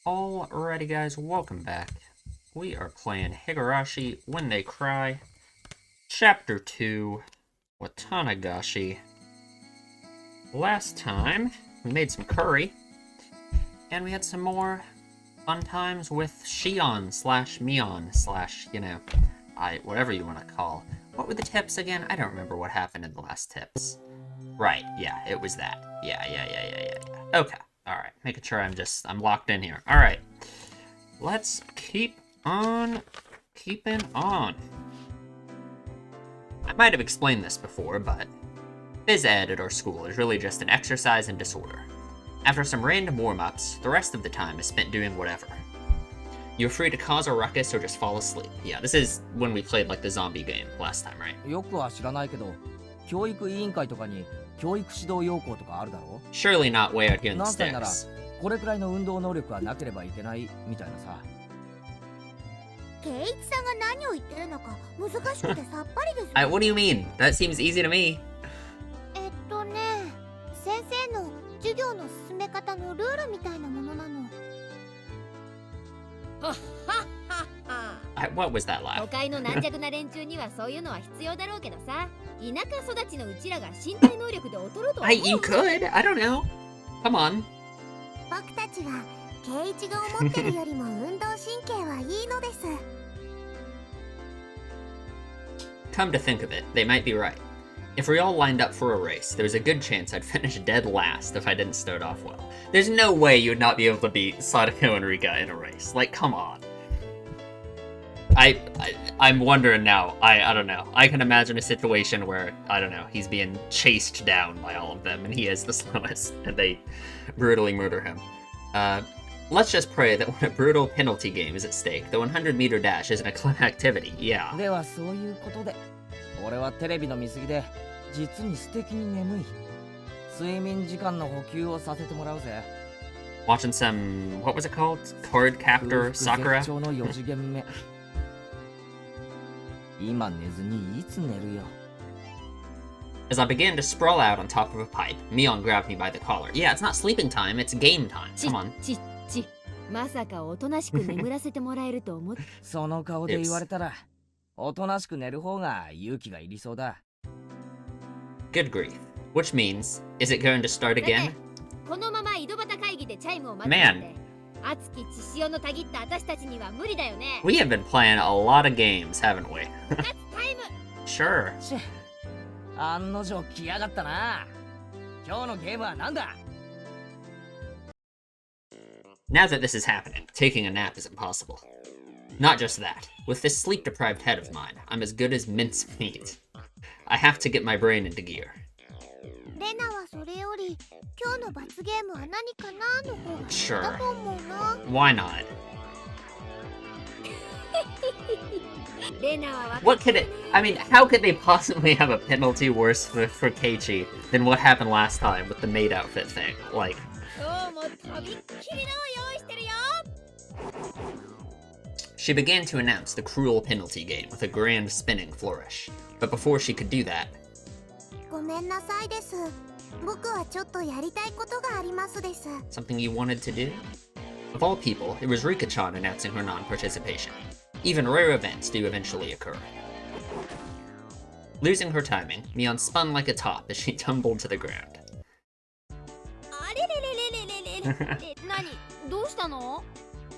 Alrighty guys, welcome back. We are playing Higurashi When They Cry, Chapter 2, Watanagashi. Last time, we made some curry, and we had some more fun times with Shion slash Mion slash, whatever you want to call. What were the tips again? I don't remember what happened in the last tips. Right, yeah, it was that. Yeah. Okay. Alright, making sure I'm locked in here. Alright. Let's keep on keeping on. I might have explained this before, but phys ed at our school is really just an exercise in disorder. After some random warm-ups, the rest of the time is spent doing whatever. You're free to cause a ruckus or just fall asleep. Yeah, this is when we played like the zombie game last time, right? よくは知らないけど、教育委員会とかに教育指導要項とかあるだろ Surely not way out here in the 何歳なら sticks. これくらいの運動能力はなければいけないみたいなさ。圭一さんが何を言ってるのか難しくてさっぱりです。What do you mean? That seems easy to me. 先生の授業の進め方のルールみたいなものなの。What was that 都 laugh? 会の軟弱な連中にはそういうのは必要だろうけどさ、田舎育ちのうちらが身体能力で劣るとは思う。You could. I don't know. Come on. 僕たちは圭一が思ってるよりも運動神経はいいのです。Come to think of it, they might be right. If we all lined up for a race, there's a good chance I'd finish dead last if I didn't start off well. There's no way you'd not be able to beat Sadako and Rika in a race. Like, come on. I'm wondering now. I don't know. I can imagine a situation where, I don't know, he's being chased down by all of them and he is the slowest and they brutally murder him. Let's just pray that when a brutal penalty game is at stake, the 100-meter dash isn't a club activity. Yeah. ではそういうことで、俺はテレビの見過ぎで実に素敵に眠い。睡眠時間の補給をさせてもらうぜ。Watching some, what was it called? Card Captor Sakura? 絶頂の4次元目。今寝ずにいつ寝るよ。As I began to sprawl out on top of a pipe, Mion grabbed me by the collar. Yeah, it's not sleeping time, it's game time. Come on. まさかおとなしく眠らせてもらえると思っその顔で言われたら、おとなしく寝る方が勇気がいりそうだ。Good grief. Which means, is it going to start again? このまま井戸端会議でチャイムを待つなんて、熱き血潮のたぎった私たちには無理だよね。We have been playing a lot of games, haven't we? That's time! Sure. 案の定来やがったな。今日のゲームは何だ Now that this is happening, taking a nap is impossible. Not just that. With this sleep-deprived head of mine, I'm as good as mincemeat. I have to get my brain into gear. レナはそれより今日の罰ゲームは何かなの方が好きだと思うな。Why not? レナは What could it... I mean, how could they possibly have a penalty worse for Keiichi than what happened last time with the maid outfit thing? Like... 今日もとびっきりのを用意してるよ。 She began to announce the cruel penalty game with a grand spinning flourish. But before she could do that... ごめんなさいです。僕はちょっとやりたいことがありますです。 Something you wanted to do? Of all people, it was Rika-chan announcing her non-participation. Even rare events do eventually occur. Losing her timing, Mion spun like a top as she tumbled to the ground. あれれれれれれれれ何どうしたの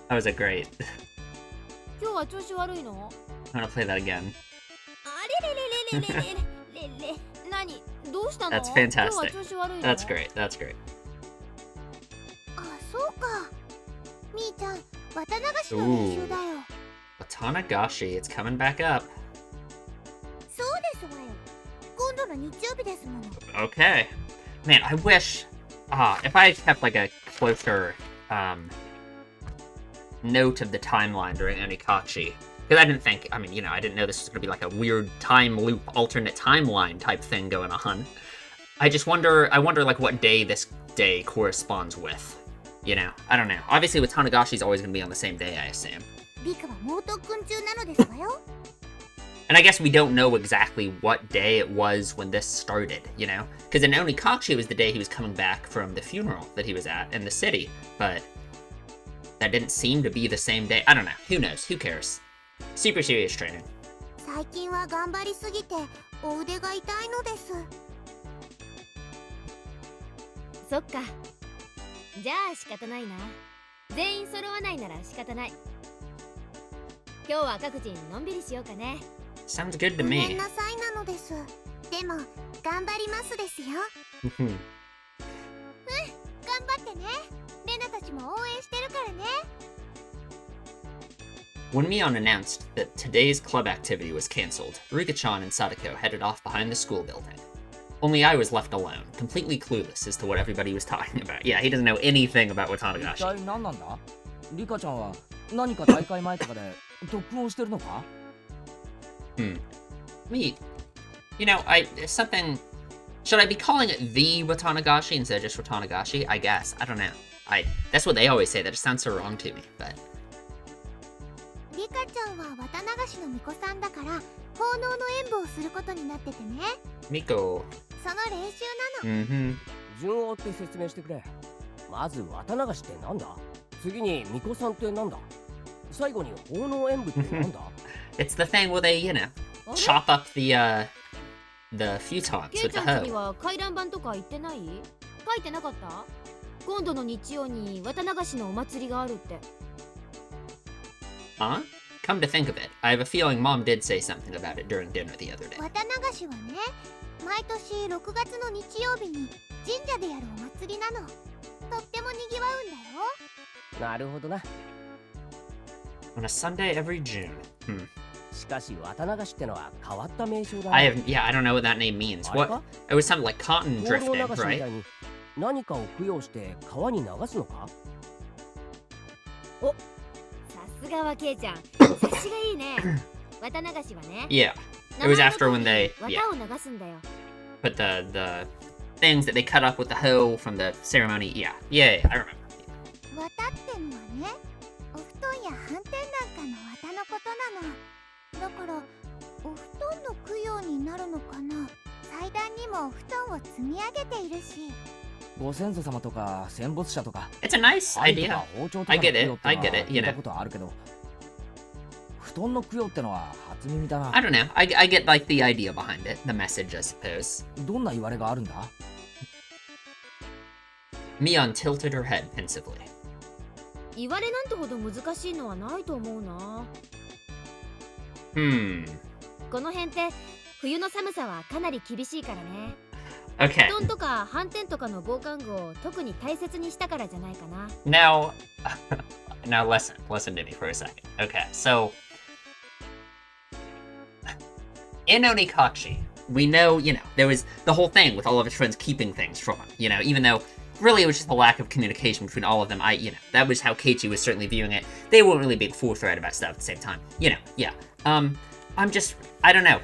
That was a great... 今日は調子悪いの I'm gonna play that again. あれれれれれれれれれ何どうしたの That's 今日は fantastic. 調子悪いの That's great, that's great. あ、そうか。みーちゃん、綿流しの練習だよ。Watanagashi, it's coming back up. そうですわよ。今度の日曜日ですもの。 Okay. Man, I wish... if I kept like a closer, note of the timeline during Onikachi. Because I didn't think, I didn't know this was going to be like a weird time loop, alternate timeline type thing going on. I wonder like what day this day corresponds with. You know, I don't know. Obviously with Tanagashi's always going to be on the same day, I assume. リカは猛特訓中なのですわよ。 And I guess we don't know exactly what day it was when this started, you know? Because in Onikachi it was the day he was coming back from the funeral that he was at in the city, but that didn't seem to be the same day. I don't know. Who knows? Who cares? Super serious training. 最近は頑張りすぎてお腕が痛いのです。そっか。じゃあ仕方ないな。全員揃わないなら仕方ない。今日は各自のんびりしようかね。Sounds good to ごめん me. なさいなのです。でも頑張りますですよ。頑張ってね。レナたちも応援してるからね。When Mion announced that today's club activity was cancelled, Rika-chan and Sadako headed off behind the school building. Only I was left alone, completely clueless as to what everybody was talking about. Yeah, he doesn't know anything about 一 Watanagashi. 体何なんだ？リカちゃんは何か大会前とかで特訓をしてるのか？ Me, you know, something. Should I be calling it the Watanagashi instead of just Watanagashi? I guess. I don't know. That's what they always say. That just sounds so wrong to me. But リカちゃんは綿流しの巫女さんだから奉納の演舞をすることになっててね。 Miko. その練習なの。Mm-hmm. 順を追って説明してくれ。まず綿流しってなんだ？次に巫女さんってなんだ？最後に奉納演舞ってなんだ？ It's the thing where they, you know, chop up the futons ケイ with ち the ゃんちに hoe. は回覧板とか言ってない？書いてなかった？今度の日曜に綿流しのお祭りがあるって。Huh? Come to think of it, I have a feeling Mom did say something about it during dinner the other day. 綿流しはね、毎年6月の日曜日に神社でやるお祭りなの。とっても賑わうんだよ。なるほどな。 On a Sunday every June. しかし綿流しってのは変わった名称だ I ね。 I don't know what that name means. あれか？ What? It was something like cotton 灯籠 drifting, 流しみた right? いに何かを供養して川に流すのか？さすがはケイちゃん。察しがいいね。綿流しはね。 Yeah. It was after when they 綿 yeah を流すんだよ。 put the things that they cut up with the hoe from the ceremony. Yeah, I remember. 綿ってのはね、お布団や斑点なんかの綿のことなの。だからお布団の供養になるのかな。祭壇にもお布団を積み上げているし。ご先祖様とか戦没者とか It's a nice 愛と idea. か包丁とか I の get 供 it. 養って I のは get it. 聞 You いた know. ことあるけど、布団の供養ってのは初耳だな。 I don't know. I get like the idea behind it, the message, I suppose. どんな言われがあるんだ？ Mion tilted her head pensively. 言われなんてほど難しいのはないと思うな。この辺って冬の寒さはかなり厳しいからね。 Okay. 布団とか斑点とかの防寒具を特に大切にしたからじゃないかな。Now, now listen to me for a second. Okay, so in Onikachi, we know, there was the whole thing with all of his friends keeping things from him, even though really it was just a lack of communication between all of them. That was how Keiichi was certainly viewing it. They weren't really being forthright about stuff at the same time. I don't know,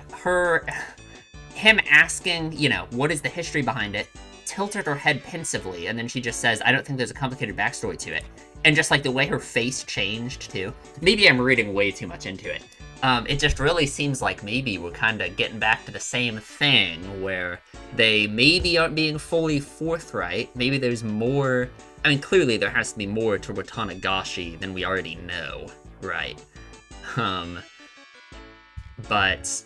him asking, what is the history behind it, tilted her head pensively, and then she just says, I don't think there's a complicated backstory to it. And just like the way her face changed too. Maybe I'm reading way too much into it. It just really seems like maybe we're kind of getting back to the same thing where they maybe aren't being fully forthright. Maybe there's more. I mean, clearly there has to be more to Watanagashi than we already know, right? But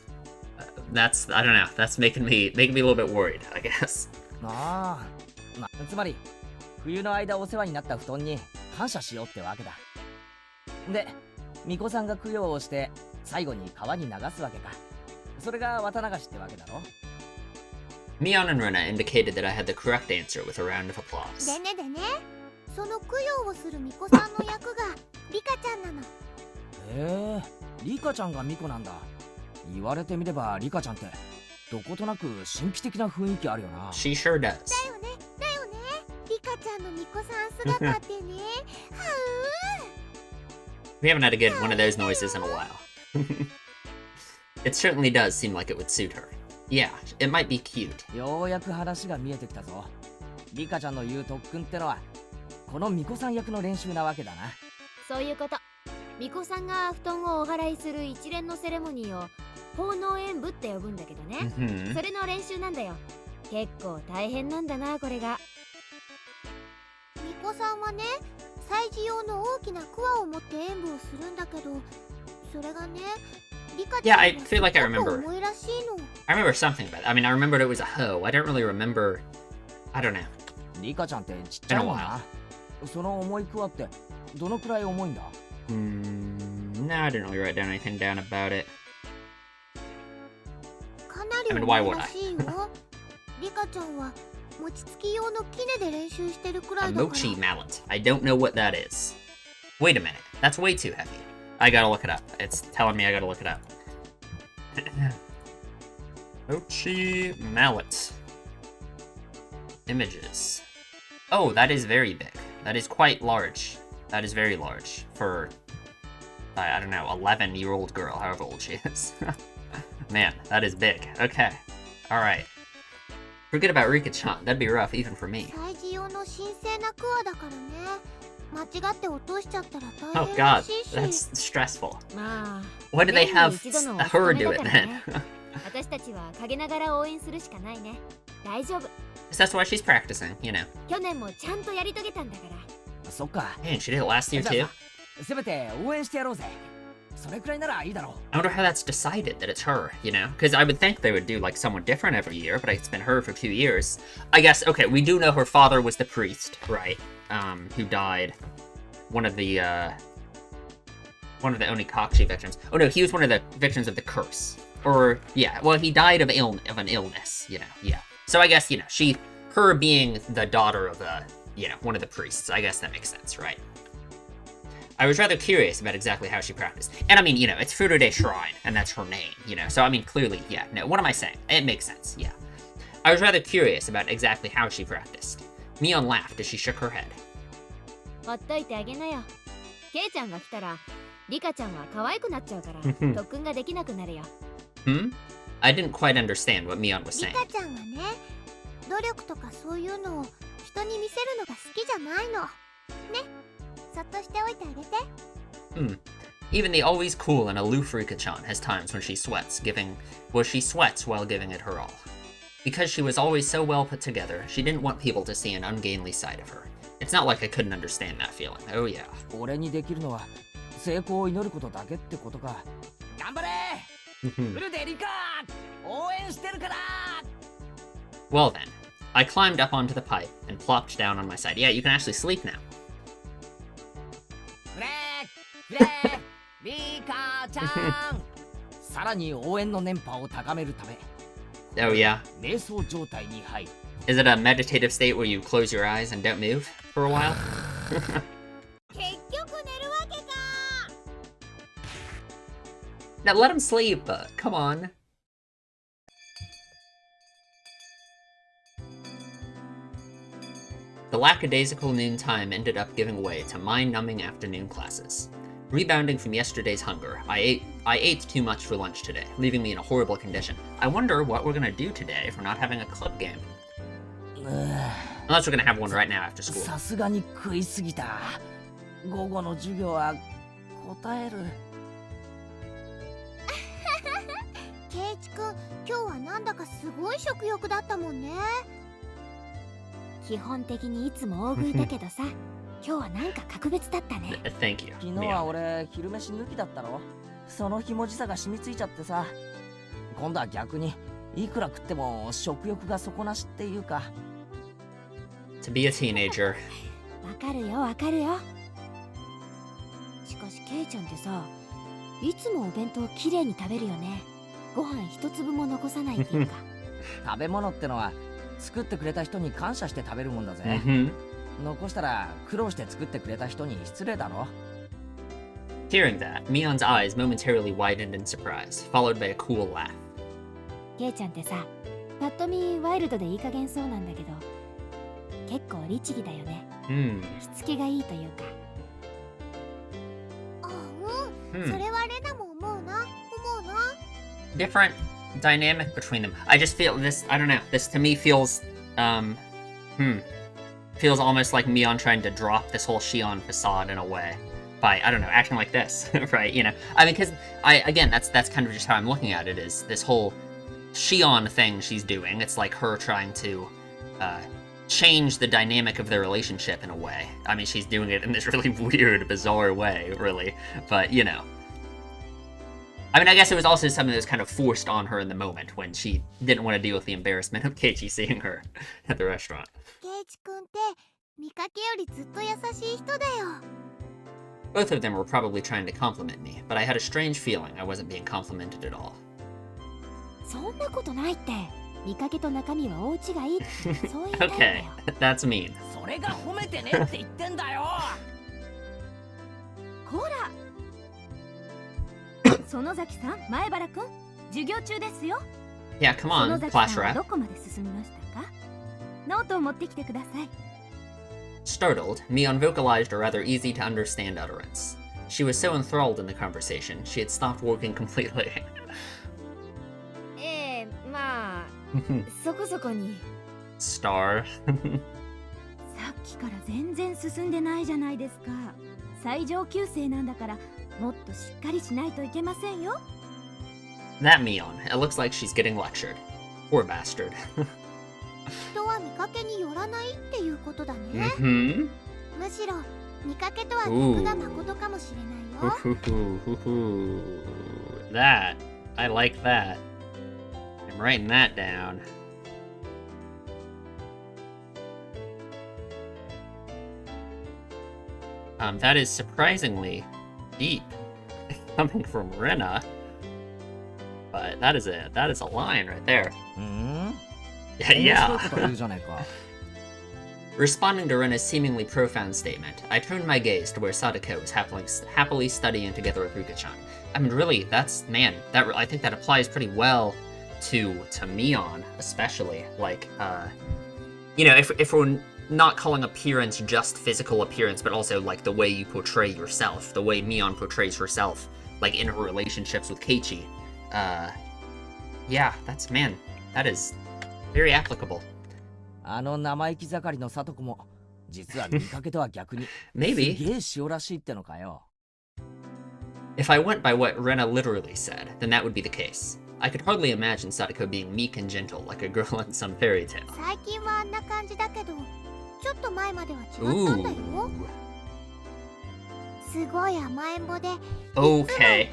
that's, I don't know, that's making me a little bit worried, I guess. つまり冬の間お世話になった布団に感謝しようってわけだ。で、巫女さんが供養をして最後に川に流すわけか。それが綿流しってわけだろ。 Mion and Runa indicated that I had the correct answer with a round of applause. でねでね、その供養をする巫女さんの役がリカちゃんなの。へえ、リカちゃんが巫女なんだ。言われてみればリカちゃんってどことなく神秘的な雰囲気あるよな。 She sure does. だよね。リカちゃんの巫女さん姿ってね。We haven't had to get one of those noises in a while. It certainly does seem like it would suit her. Yeah, it might be cute. ようやく話が見えてきたぞ。リカちゃんの言う特訓ってのはこの巫女さん役の練習なわけだな。そういうこと。巫女さんが布団をお祓いする一連のセレモニーを奉納演舞って呼ぶんだけどね。それの練習なんだよ。結構大変なんだな、これが。巫女さんはね、祭事用の大きなクワを持って演舞をするんだけど、それがね、リカち Yeah, ゃん I は feel like I すごく remember. 重いらしいの。 I remember something about it. I mean, I remembered it was a hoe. I don't really remember. I don't know. リカちゃんってちっちゃいもんな。その重いクワってどのくらい重いんだ？ No, I didn't really write down anything down about it. かなり I mean, why 重い would ら I? しいよ。リカちゃんは餅つき用のキネで練習してるくら A いだから。 mochi mallet. I don't know what that is. Wait a minute. That's way too heavy. I gotta look it up. It's telling me I gotta look it up. Mochi mallet. Images. Oh, that is very big. That is quite large. That is very large for, I don't know, 11-year-old girl, however old she is. Man, that is big. Okay. Alright. Forget about Rika-chan. That'd be rough even for me. 祭事用の神聖なクワだからね。間違って落としちゃったら Oh 大変 god, らしいし。 that's stressful. まあ Why do they 年 have に一度のお her 務め do だ it から then? ね私たちは陰ながら応援するしかないね。大丈夫。 That's why she's practicing, you know. 去年もちゃんとやり遂げたんだから。そっか。 Man, she did it last year じ too. ゃあせめて応援してやろうぜ。それくらいならいいだろ I wonder how that's decided that it's her, you know? Because I would think they would do like someone different every year, but it's been her for 2 years. I guess, okay, we do know her father was the priest, right? Who died. One of the Onikachi victims. Oh no, he was one of the victims of the curse. Or, yeah, well, he died of an illness, you know, yeah. So I guess, you know, her being the daughter of one of the priests, I guess that makes sense, right? I was rather curious about exactly how she practiced. And I mean, you know, it's Furude Shrine, and that's her name, you know, so I mean, clearly, yeah, no, what am I saying? It makes sense, yeah. I was rather curious about exactly how she practiced. Mion laughed as she shook her head. ほっといてあげなよ。ケイちゃんが来たら、リカちゃんは可愛くなっちゃうから、特訓ができなくなるよ。Hmm? I didn't quite understand what Mion was リ saying. カちゃんはね、努力とかそういうのを人に見せるのが好きじゃないの。ね、そっとしておいてあげて。Even the always cool and aloof Rika-chan has times when she sweats while giving it her all. Because she was always so well put together, she didn't want people to see an ungainly side of her. It's not like I couldn't understand that feeling. Oh yeah. 俺にできるのは成功を祈ることだけってことか。頑張れフルでリカ応援してるから Well then, I climbed up onto the pipe and plopped down on my side. Yeah, you can actually sleep now. フレーフレーリカちゃんさらに応援の電波を高めるため Oh yeah. 瞑想状態に入る Is it a meditative state where you close your eyes and don't move for a while? 結局寝るわけか。 Now let him sleep. Come on. The lackadaisical noontime ended up giving way to mind-numbing afternoon classes. Rebounding from yesterday's hunger, I ate too much for lunch today, leaving me in a horrible condition. I wonder what we're gonna do today if we're not having a club game. Unless we're gonna have one right now after school. さすがに食いすぎた午後の授業は答えるケイチくん、今日はなんだかすごい食欲だったもんね。基本的にいつも大食いだけどさ、今日はなんか格別だったね。Thank you. 昨日は俺昼飯抜きだったろそのひもじさが染みついちゃってさ今度は逆にいくら食っても食欲が底なしっていうか To be a teenager. わかるよわかるよ。しかしケイちゃんってさ、いつもお弁当きれいに食べるよね。ご飯一粒も残さないっていうか。食べ物ってのは作ってくれた人に感謝して食べるもんだぜ、 Mm-hmm. 残したら苦労して作ってくれた人に失礼だろ Hearing that, Mion's eyes momentarily widened in surprise, followed by a cool laugh. ケイちゃんってさ、ぱっと見ワイルドでいい加減そうなんだけど、結構律儀だよね。しつけがいいというか。あ、うん、それはレナも思うな。Different dynamic between them. I just feel this, I don't know, this to me feels, feels almost like Mion trying to drop this whole Shion facade in a way by, I don't know, acting like this, right? You know, I mean, because again, that's kind of just how I'm looking at it, is this whole Shion thing she's doing. It's like her trying to change the dynamic of their relationship in a way. I mean, she's doing it in this really weird, bizarre way, really. But, you know. I mean, I guess it was also something that was kind of forced on her in the moment when she didn't want to deal with the embarrassment of Keiichi seeing her at the restaurant. ケイチ君って見かけよりずっと優しい人だよ。 Both of them were probably trying to compliment me, but I had a strange feeling I wasn't being complimented at all. そんなことないって。見かけと中身は大違いってそういうタイプだ Okay, よ。 that's mean. それが褒めてねって言ってんだよ。こら園崎さん、前原くん、授業中ですよ。 Yeah, come 園 on, 崎 Clash さんは Rat. どこまで進みましたか？ノートを持ってきてください。 Startled, Mion vocalized a rather easy to understand utterance. She was so enthralled in the conversation, she had stopped working completely. まあそこそこに。 Star. さっきから全然進んでないじゃないですか。最上級生なんだからもっとしっかりしないといけませんよ。 That Mion. It looks like she's getting lectured. Poor bastard. 人は見かけによらないっていうことだね。 Mm-hmm. むしろ見かけとは逆が誠かもしれないよ。 That. I like that. I'm writing that down. That is surprisingly deep coming from Rena. But that is a line right there. うん。 Yeah. 面白いこと言うじゃないか。 Responding to Rena's seemingly profound statement, I turned my gaze to where Sadako was happily studying together with Ruka-chan. I mean, really, I think that applies pretty well to Mion, especially. Like, you know, if we're not calling appearance just physical appearance, but also, like, the way you portray yourself, the way Mion portrays herself, like, in her relationships with Keiichi. Yeah, that is very applicable. あの生意気盛りの里子も実は見かけとは逆に Maybe. すげえ塩らしいってのかよ。 If I went by what Rena literally said, then that would be the case. I could hardly imagine Sadako being meek and gentle like a girl in some fairy tale. 最近はあんな感じだけど、ちょっと前までは違ったんだよ。 Ooh. すごい甘えん坊で。 Okay.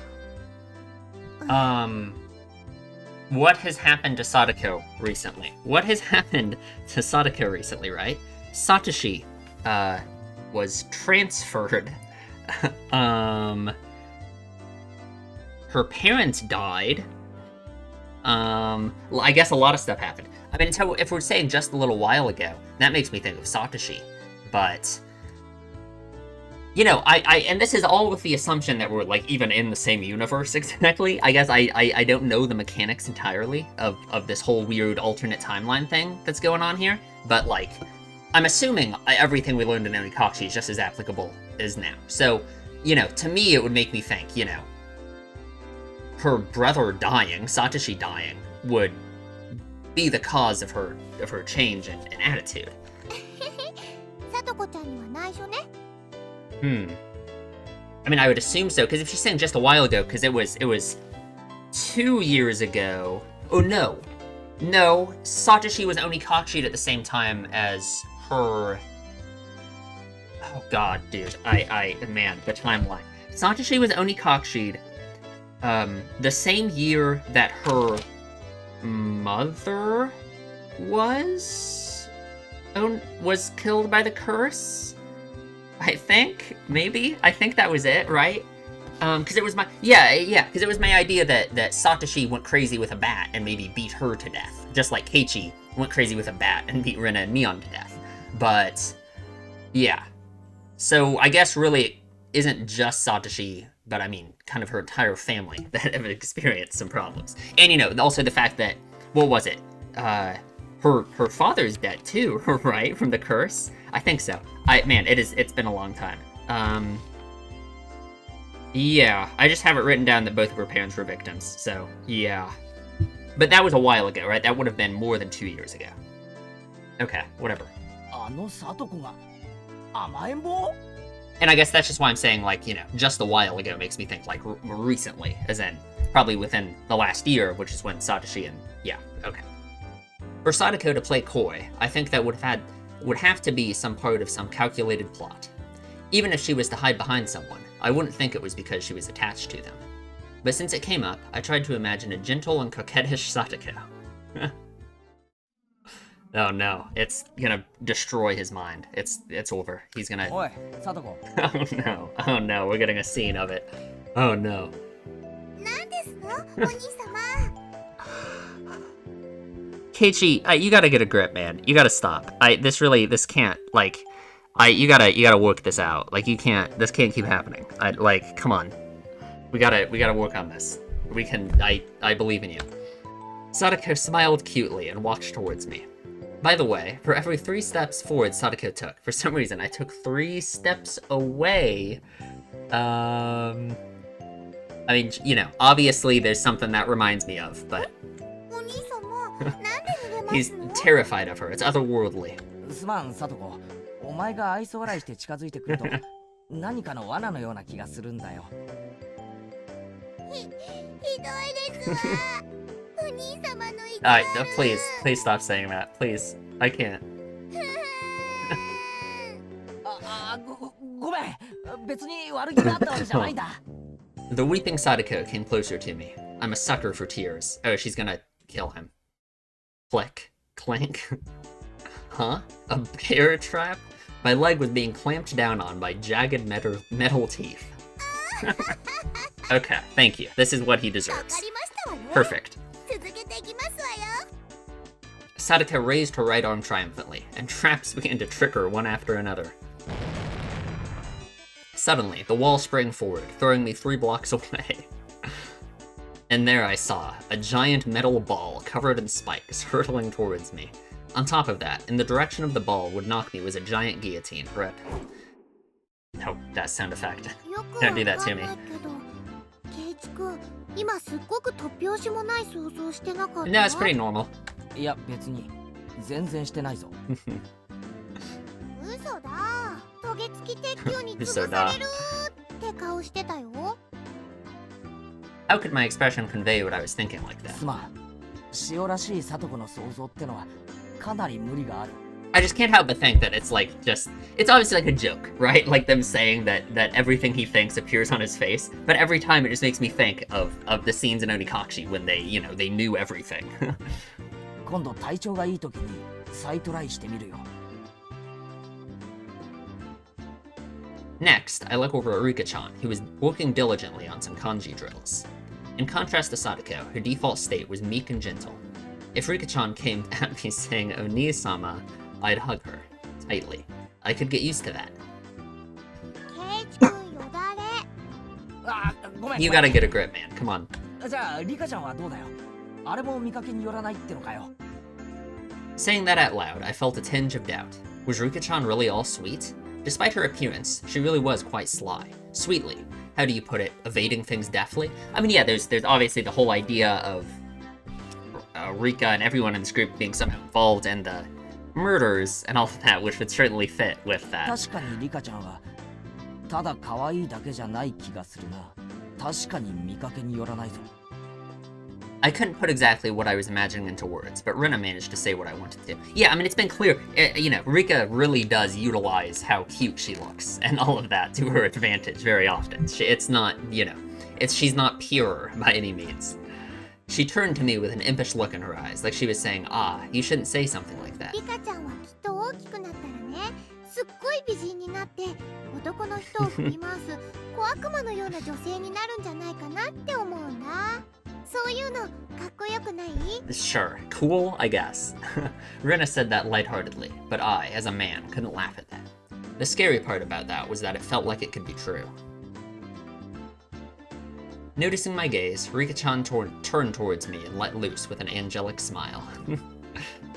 What has happened to Sadako recently? What has happened to Sadako recently, right? Satoshi, was transferred. Her parents died. Well, I guess a lot of stuff happened. I mean, if we're saying just a little while ago, that makes me think of Satoshi. But, you know, and this is all with the assumption that we're, like, even in the same universe exactly. I guess I don't know the mechanics entirely of this whole weird alternate timeline thing that's going on here. But, like, I'm assuming everything we learned in Onikashi is just as applicable as now. So, you know, to me it would make me think, you know, her brother dying, Satoshi dying, would be the cause of her change in attitude. さとこちゃんには内緒ね。 I mean, I would assume so, because if she's saying just a while ago, because it was 2 years ago. Oh no, Satoshi was Onikachi'd at the same time as her. Oh god, dude, man, the timeline. Satoshi was Onikachi'd, the same year that her mother was killed by the curse. I think, maybe. I think that was it, right? Because it was my because it was my idea that Satoshi went crazy with a bat and maybe beat her to death, just like Keiichi went crazy with a bat and beat Rena and Mion to death. But yeah, so I guess really it isn't just Satoshi, but I mean kind of her entire family that have experienced some problems. And you know, also the fact that what was it? Her father's dead too, right? From the curse? I think so. It's been a long time. Yeah, I just have it written down that both of her parents were victims, so yeah. But that was a while ago, right? That would have been more than 2 years ago. Okay, whatever. あの里子が甘えん坊? And I guess that's just why I'm saying, like, you know, just a while ago makes me think, like, recently, as in probably within the last year, which is when Satoshi and... Yeah, okay. For Sadako to play coy, I think that would have had would have to be some part of some calculated plot. Even if she was to hide behind someone, I wouldn't think it was because she was attached to them. But since it came up, I tried to imagine a gentle and coquettish Satoko. Oh no, it's gonna destroy his mind. It's over. He's gonna... おいサトコ Oh no, we're getting a scene of it. Oh no. 何ですのお兄様。 Keiichi, you gotta get a grip, man. You gotta stop. This can't, like... you gotta work this out. Like, this can't keep happening. Come on. We gotta work on this. I believe in you. Sadako smiled cutely and walked towards me. By the way, for every 3 steps forward Sadako took, for some reason I took 3 steps away. I mean, you know, obviously there's something that reminds me of, but お兄様、なんで逃げます he's の？ terrified of her. It's otherworldly. すまんサトコお前が愛想笑いして近づいてくると何かの罠のような気がするんだよひどいですわ。お兄様の意見。Please stop saying that. Please. I can't. ごめん別に悪気があったわけじゃないんだ The weeping Sadako came closer to me. I'm a sucker for tears. Oh, she's gonna kill him. Click. Clank. Huh? A bear trap? My leg was being clamped down on by jagged metal teeth. Okay, thank you. This is what he わ deserves. かりましたわね。 Perfect. 続けていきますわよ。 Sadako raised her right arm triumphantly, and traps began to trick her one after another. Suddenly, the wall sprang forward, throwing me 3 blocks away. And there I saw, a giant metal ball covered in spikes hurtling towards me. On top of that, in the direction of the ball would knock me was a giant guillotine. Rip. Oh, that sound effect. よく Don't do わ that か to ん me. ないけど、ケイチ君、今すっごく突拍子もない想像してなかった？ No, it's pretty normal. いや別に全然してないぞ嘘だ。トゲ付き鉄球に潰されるって顔してたよ。 How could my expression convey what I was thinking like that? すまん塩らしいサトコの想像ってのはかなり無理がある I just can't help but think that it's like it's obviously like a joke, right? Like them saying that everything he thinks appears on his face, but every time it just makes me think of the scenes in Onikashi when they knew everything. 今度体調がいい時に再トライしてみるよ Next, I look over at Rika-chan, who was working diligently on some kanji drills. In contrast to Sadako, her default state was meek and gentle. If Rika-chan came at me saying "Oni-sama," I'd hug her tightly. I could get used to that. ケイチ君よだれ。あごめん You gotta get a grip, man. Come on. じゃあリカちゃんはどうだよあれも見かけによらないってのかよ Saying that out loud, I felt a tinge of doubt. Was Rika-chan really all sweet? Despite her appearance, she really was quite sly. Sweetly. How do you put it? Evading things deftly? I mean, yeah, there's obviously the whole idea of Rika and everyone in this group being somehow involved in the murders and all of that, which would certainly fit with that. 確かにリカちゃんはただ可愛いだけじゃない気がするな確かに見かけによらないぞ I couldn't put exactly what I was imagining into words, but Rina managed to say what I wanted to. Yeah, I mean, it's been clear, Rika really does utilize how cute she looks and all of that to her advantage very often. It's not, she's not pure by any means. She turned to me with an impish look in her eyes, like she was saying, you shouldn't say something like that. リカちゃんはきっと大きくなったらね、すっごい美人になって男の人を振り回す小悪魔のような女性になるんじゃないかなって思うんだ。そういうのかっこよくない？ Sure, cool, I guess. Rina said that lightheartedly, but I, as a man, couldn't laugh at that. The scary part about that was that it felt like it could be true. Noticing my gaze, Rika-chan turned towards me and let loose with an angelic smile.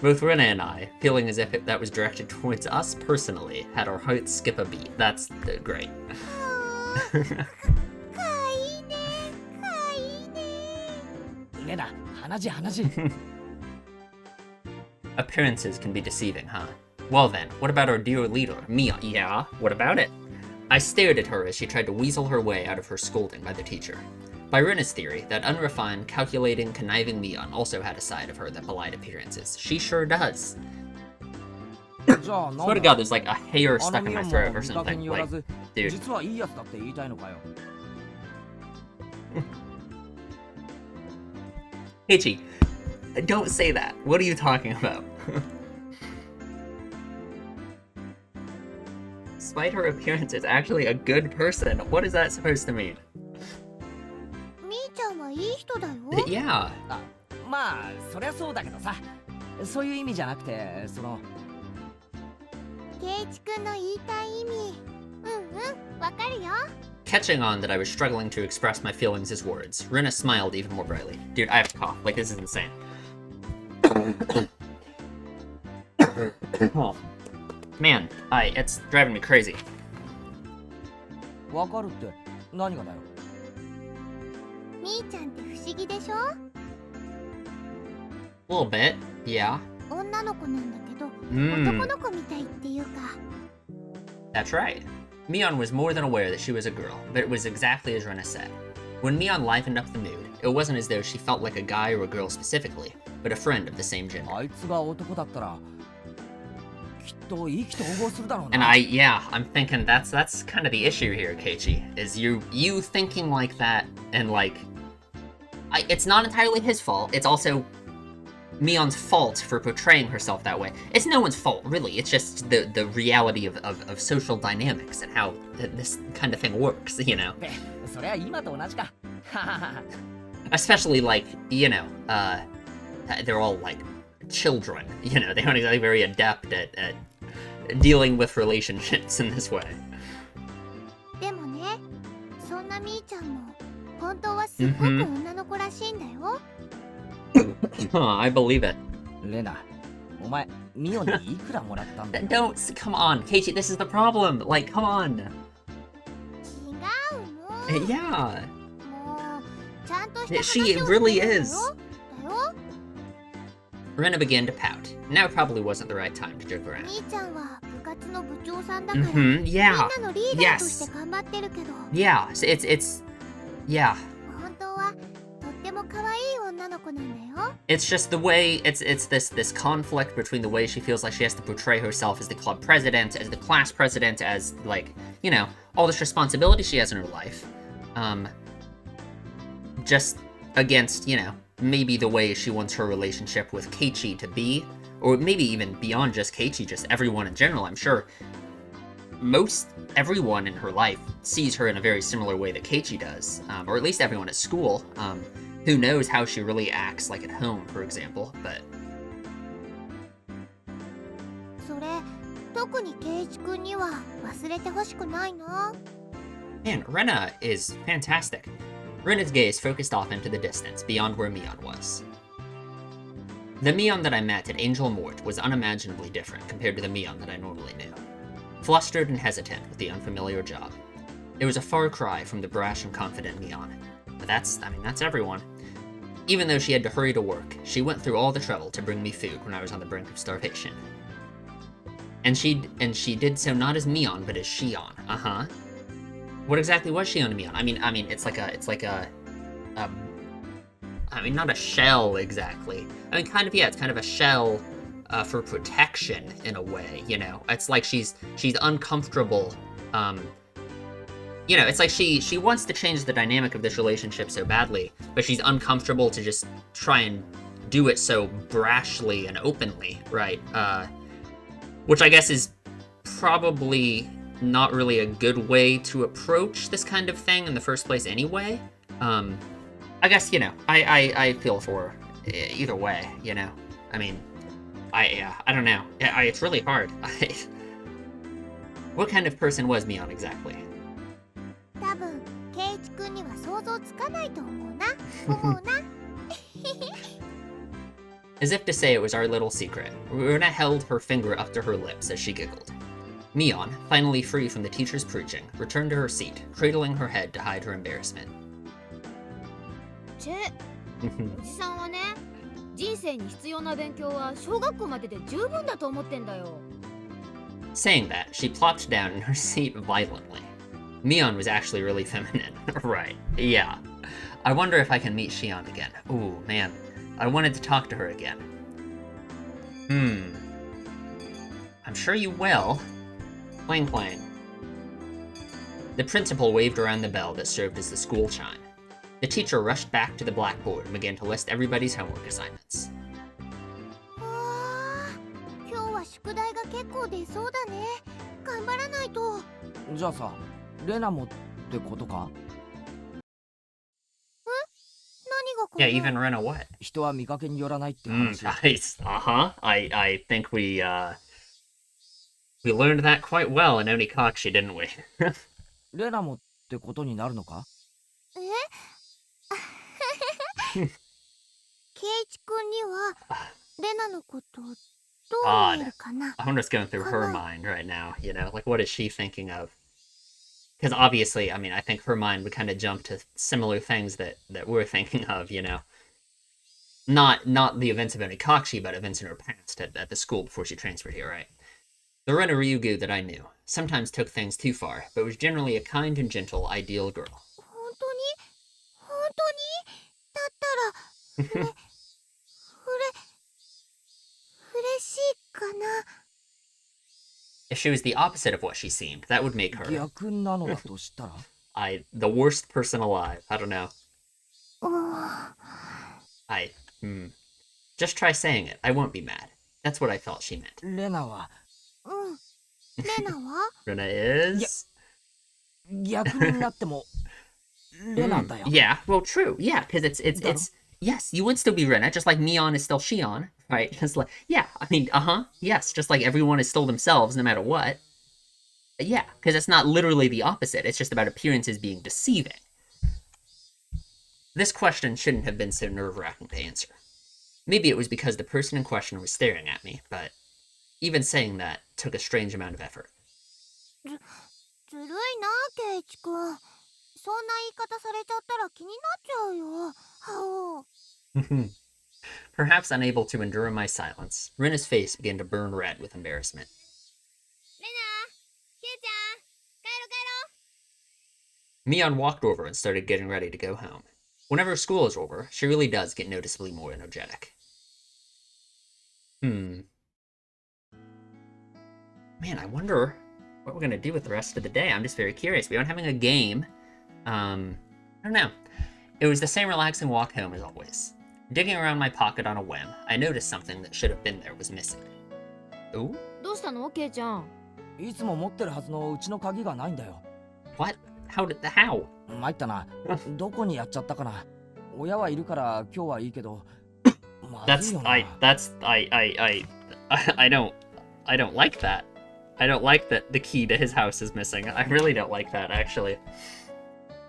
Both Rina and I, feeling as if that was directed towards us personally, had our hearts skip a beat. That's great. かわいいね、かわいいね。ねえな鼻血鼻血 Appearances can be deceiving, huh? Well then, what about our dear leader, Mia? Yeah, what about it? I stared at her as she tried to weasel her way out of her scolding by the teacher. By Rina's theory, that unrefined, calculating, conniving Mion also had a side of her that belied appearances. She sure does. じゃあなんだ Swear to God, there's like a hair あ stuck の in ミ my オン throat も or 見かけ something. によら Like, ず dude. 実はいいやつだって言いたいのかよ Ichi, don't say that. What are you talking about? Despite her appearance, is actually a good person. What is that supposed to mean? みーちゃんはいい人だよ Yeah. あまあそりゃそうだけどさそういう意味じゃなくてその圭一くんの言いたい意味うんわかるよ Catching on that I was struggling to express my feelings as words, Rena smiled even more brightly. Dude, I have to cough. Like, this is insane. Oh. Man, it's driving me crazy. わかるって何がだよみーちゃんって不思議でしょ A little bit, yeah. 女の子なんだけど、 Mm. 男の子みたいっていうか That's right. Mion was more than aware that she was a girl, but it was exactly as Rena said. When Mion livened up the mood, it wasn't as though she felt like a guy or a girl specifically, but a friend of the same gender. あいつが男だったらきっと意気投合するだろう And な I'm thinking that's kind of the issue here, Keiichi, is you thinking like that, and like, it's not entirely his fault. It's also Mion's fault for portraying herself that way. It's no one's fault, really. It's just the reality of social dynamics and how this kind of thing works, you know. そりゃ今と同じか Especially like, you know, they're all like children, you know. They aren't exactly very adept at dealing with relationships in this way. でもねそんなみーちゃんも本当はすっごく女の子らしいんだよ Huh, I believe it. レナお前ミオにいくらもらったんだよ Don't, come on, Keiichi, this is the problem. Like, come on. 違うの Yeah. もうちゃんとした話を She してるん really だよ is. だよ Rena began to pout. Now probably wasn't the right time to joke around. みーちゃんは部活の部長さんだから、 Mm-hmm, みん yeah. なのリーダーとして頑張ってるけど、 Yeah, so it's, yeah. 本当はとっても可愛い女の子なんだよ It's just the way, it's this conflict between the way she feels like she has to portray herself as the club president, as the class president, as, like, you know, all this responsibility she has in her life. Just against, you know, maybe the way she wants her relationship with Keiichi to be, or maybe even beyond just Keiichi, just everyone in general. I'm sure most everyone in her life sees her in a very similar way that Keiichi does, or at least everyone at school. Who knows how she really acts, like at home, for example, but... それ特に圭一くんには忘れてほしくないな Man, Rena is fantastic. Rena's gaze focused off into the distance, beyond where Mion was. The Mion that I met at Angel Mort was unimaginably different compared to the Mion that I normally knew. Flustered and hesitant with the unfamiliar job. It was a far cry from the brash and confident Mion. But that's everyone. Even though she had to hurry to work, she went through all the trouble to bring me food when I was on the brink of starvation. And she did so not as Mion, but as Shion. Uh-huh. What exactly was Shion to Mion? I mean, it's like a I mean, not a shell exactly. I mean, kind of, yeah, it's kind of a shell for protection in a way, you know? It's like she's uncomfortable, you know, it's like she wants to change the dynamic of this relationship so badly, but she's uncomfortable to just try and do it so brashly and openly, right? Which I guess is probably not really a good way to approach this kind of thing in the first place anyway. I guess, you know, I feel for her either way, you know? I mean, I don't know. It's really hard. What kind of person was Mion exactly? 多分圭一くんには想像つかないと思うな思うな As if to say it was our little secret, Runa held her finger up to her lips as she giggled. Mion, finally free from the teacher's preaching, returned to her seat, cradling her head to hide her embarrassment. チェおじさんはね人生に必要な勉強は小学校までで十分だと思ってんだよ Saying that, she plopped down in her seat violently. Mion was actually really feminine. Right, yeah. I wonder if I can meet Shion again. Ooh, man. I wanted to talk to her again. I I'm sure you will. Clang clang. The principal waved around the bell that served as the school chime. The teacher rushed back to the blackboard and began to list everybody's homework assignments. あー、今日は宿題が結構出そうだね。頑張らないと。じゃあさ、レナもってことか？何がか Yeah, な？ even Rena what? 人は見かけによらないって話。Nice. Uh-huh. I think we learned that quite well in Onikachi, didn't we? レナもってことになるのか？ケイチ君にはレナのことどう見えるかな？ I'm just going through her mind right now, you know, like what is she thinking of? Because obviously, I mean, I think her mind would kind of jump to similar things that we're thinking of, you know. Not the events of Onikachi, but events in her past at the school before she transferred here, right? The Rena Ryugu that I knew sometimes took things too far, but was generally a kind and gentle, ideal girl. 本当にだったら嬉しいかな？ If she was the opposite of what she seemed, that would make her 逆なのだとしたら？ the worst person alive. I don't know. うー Just try saying it. I won't be mad. That's what I felt she meant. レナはレナは？ Rena is... 逆になってもレナだよ。 Yeah, well, true. Yeah, because it's yes, you would still be Rena, just like Mion is still Shion, right? Just like, yeah, I mean, yes, just like everyone is still themselves no matter what. But yeah, because it's not literally the opposite. It's just about appearances being deceiving. This question shouldn't have been so nerve-wracking to answer. Maybe it was because the person in question was staring at me, but even saying that took a strange amount of effort. ずるいな、ケイチ君。そんな言い方されちゃったら気になっちゃうよ。はお。 Perhaps unable to endure my silence, Rena's face began to burn red with embarrassment. レナ、ケイちゃん、帰ろ帰ろ。 Mion walked over and started getting ready to go home. Whenever school is over, she really does get noticeably more energetic. Man, I wonder what we're gonna do with the rest of the day. I'm just very curious. We aren't having a game. I don't know. It was the same relaxing walk home as always. Digging around my pocket on a whim, I noticed something that should have been there was missing. Ooh? どうしたのケイちゃん？いつも持ってるはずのうちの鍵がないんだよ。 What? How? 参ったな。どこにやっちゃったかな。親はいるから今日はいいけど。まずいよな。 I don't like that. I don't like that the key to his house is missing. I really don't like that, actually.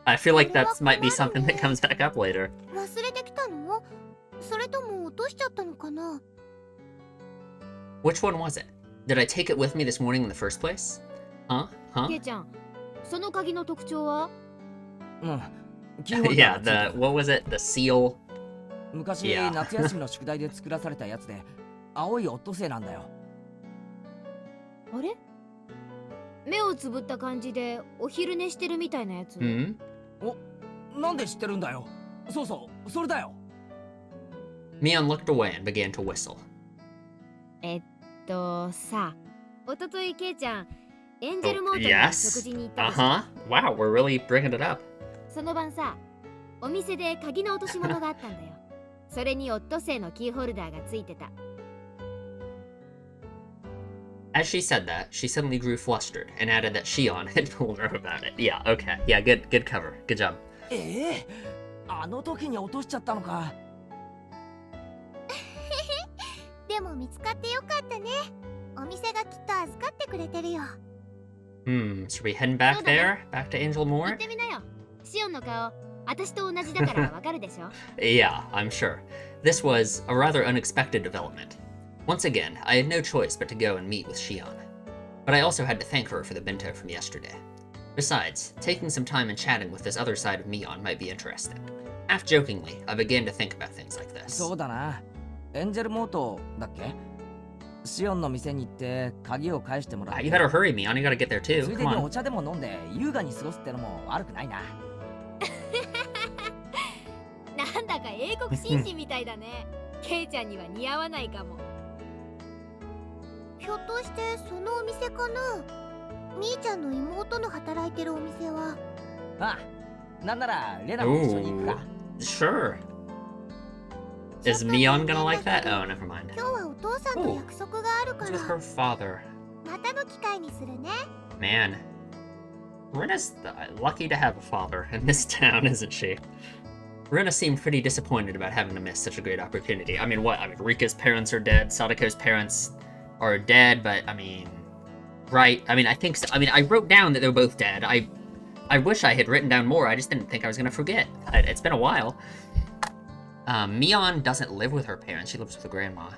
I feel like that might be something that comes back up later. 忘れてきたの？それとも落としちゃったのかな？ Which one was it? Did I take it with me this morning in the first place? Huh? ケイちゃん、その鍵の特徴は？キーホルダ Yeah, ーがついてる。 what was it? The seal? 昔、 Yeah. 夏休みの宿題で作らされたやつで青いオットセイなんだよ。あれ？目をつぶった感じでお昼寝してるみたいなやつ。Hmm? なんで知ってるんだよ。そうそう、それだよ。 Mion looked away and began to whistle. さ、おとといケイちゃん、エンジェルモートに食事に行ったでしょ。 Wow, we're really bringing it up. その晩さ、お店で鍵の落とし物があったんだよ。それにオットセイのキーホルダーがついてた。As she said that, she suddenly grew flustered and added that Shion had told her about it. Yeah, okay. Yeah, good cover. Good job. あの時に落としちゃったのか。でも見つかってよかったね。お店がきっと預かってくれてるよ。Should we head back there? Back to Angel 行 Moore? ってみなよ。シオンの顔、私と同じだからわかるでしょ。Yeah, I'm sure. This was a rather unexpected development. Once again, I had no choice but to go and meet with Shion. But I also had to thank her for the bento from yesterday. Besides, taking some time and chatting with this other side of Mion might be interesting. Half jokingly, I began to think about things like this. そうだな。エンジェルモートだっけ？シオンの店に行って鍵を返してもらって。 You better hurry, Mion. You gotta get there つ too. いで Come に on. お茶でも飲んで優雅に過ごすってのも悪くないな。なんだか英国紳士みたいだね。ケイちゃんには似合わないかも。ひょっとしてそのお店かな。みーちゃんの妹の働いてるお店は。ああ、なんならレナも一緒に行くか。 Sure. Is Mion gonna like that? Oh, never mind. 今日はお父さんと約束があるか It's ら with her father. またの機会にするね。 Man. Rena's lucky to have a father in this town, isn't she? Rena seemed pretty disappointed about having to miss such a great opportunity. I mean, what? I mean, Rika's parents are dead, Sadako's parents are dead, but, I mean... Right? I mean, I think so. I mean, I wrote down that they were both dead. I wish I had written down more, I just didn't think I was gonna forget. It's been a while. Mion doesn't live with her parents, she lives with her grandma.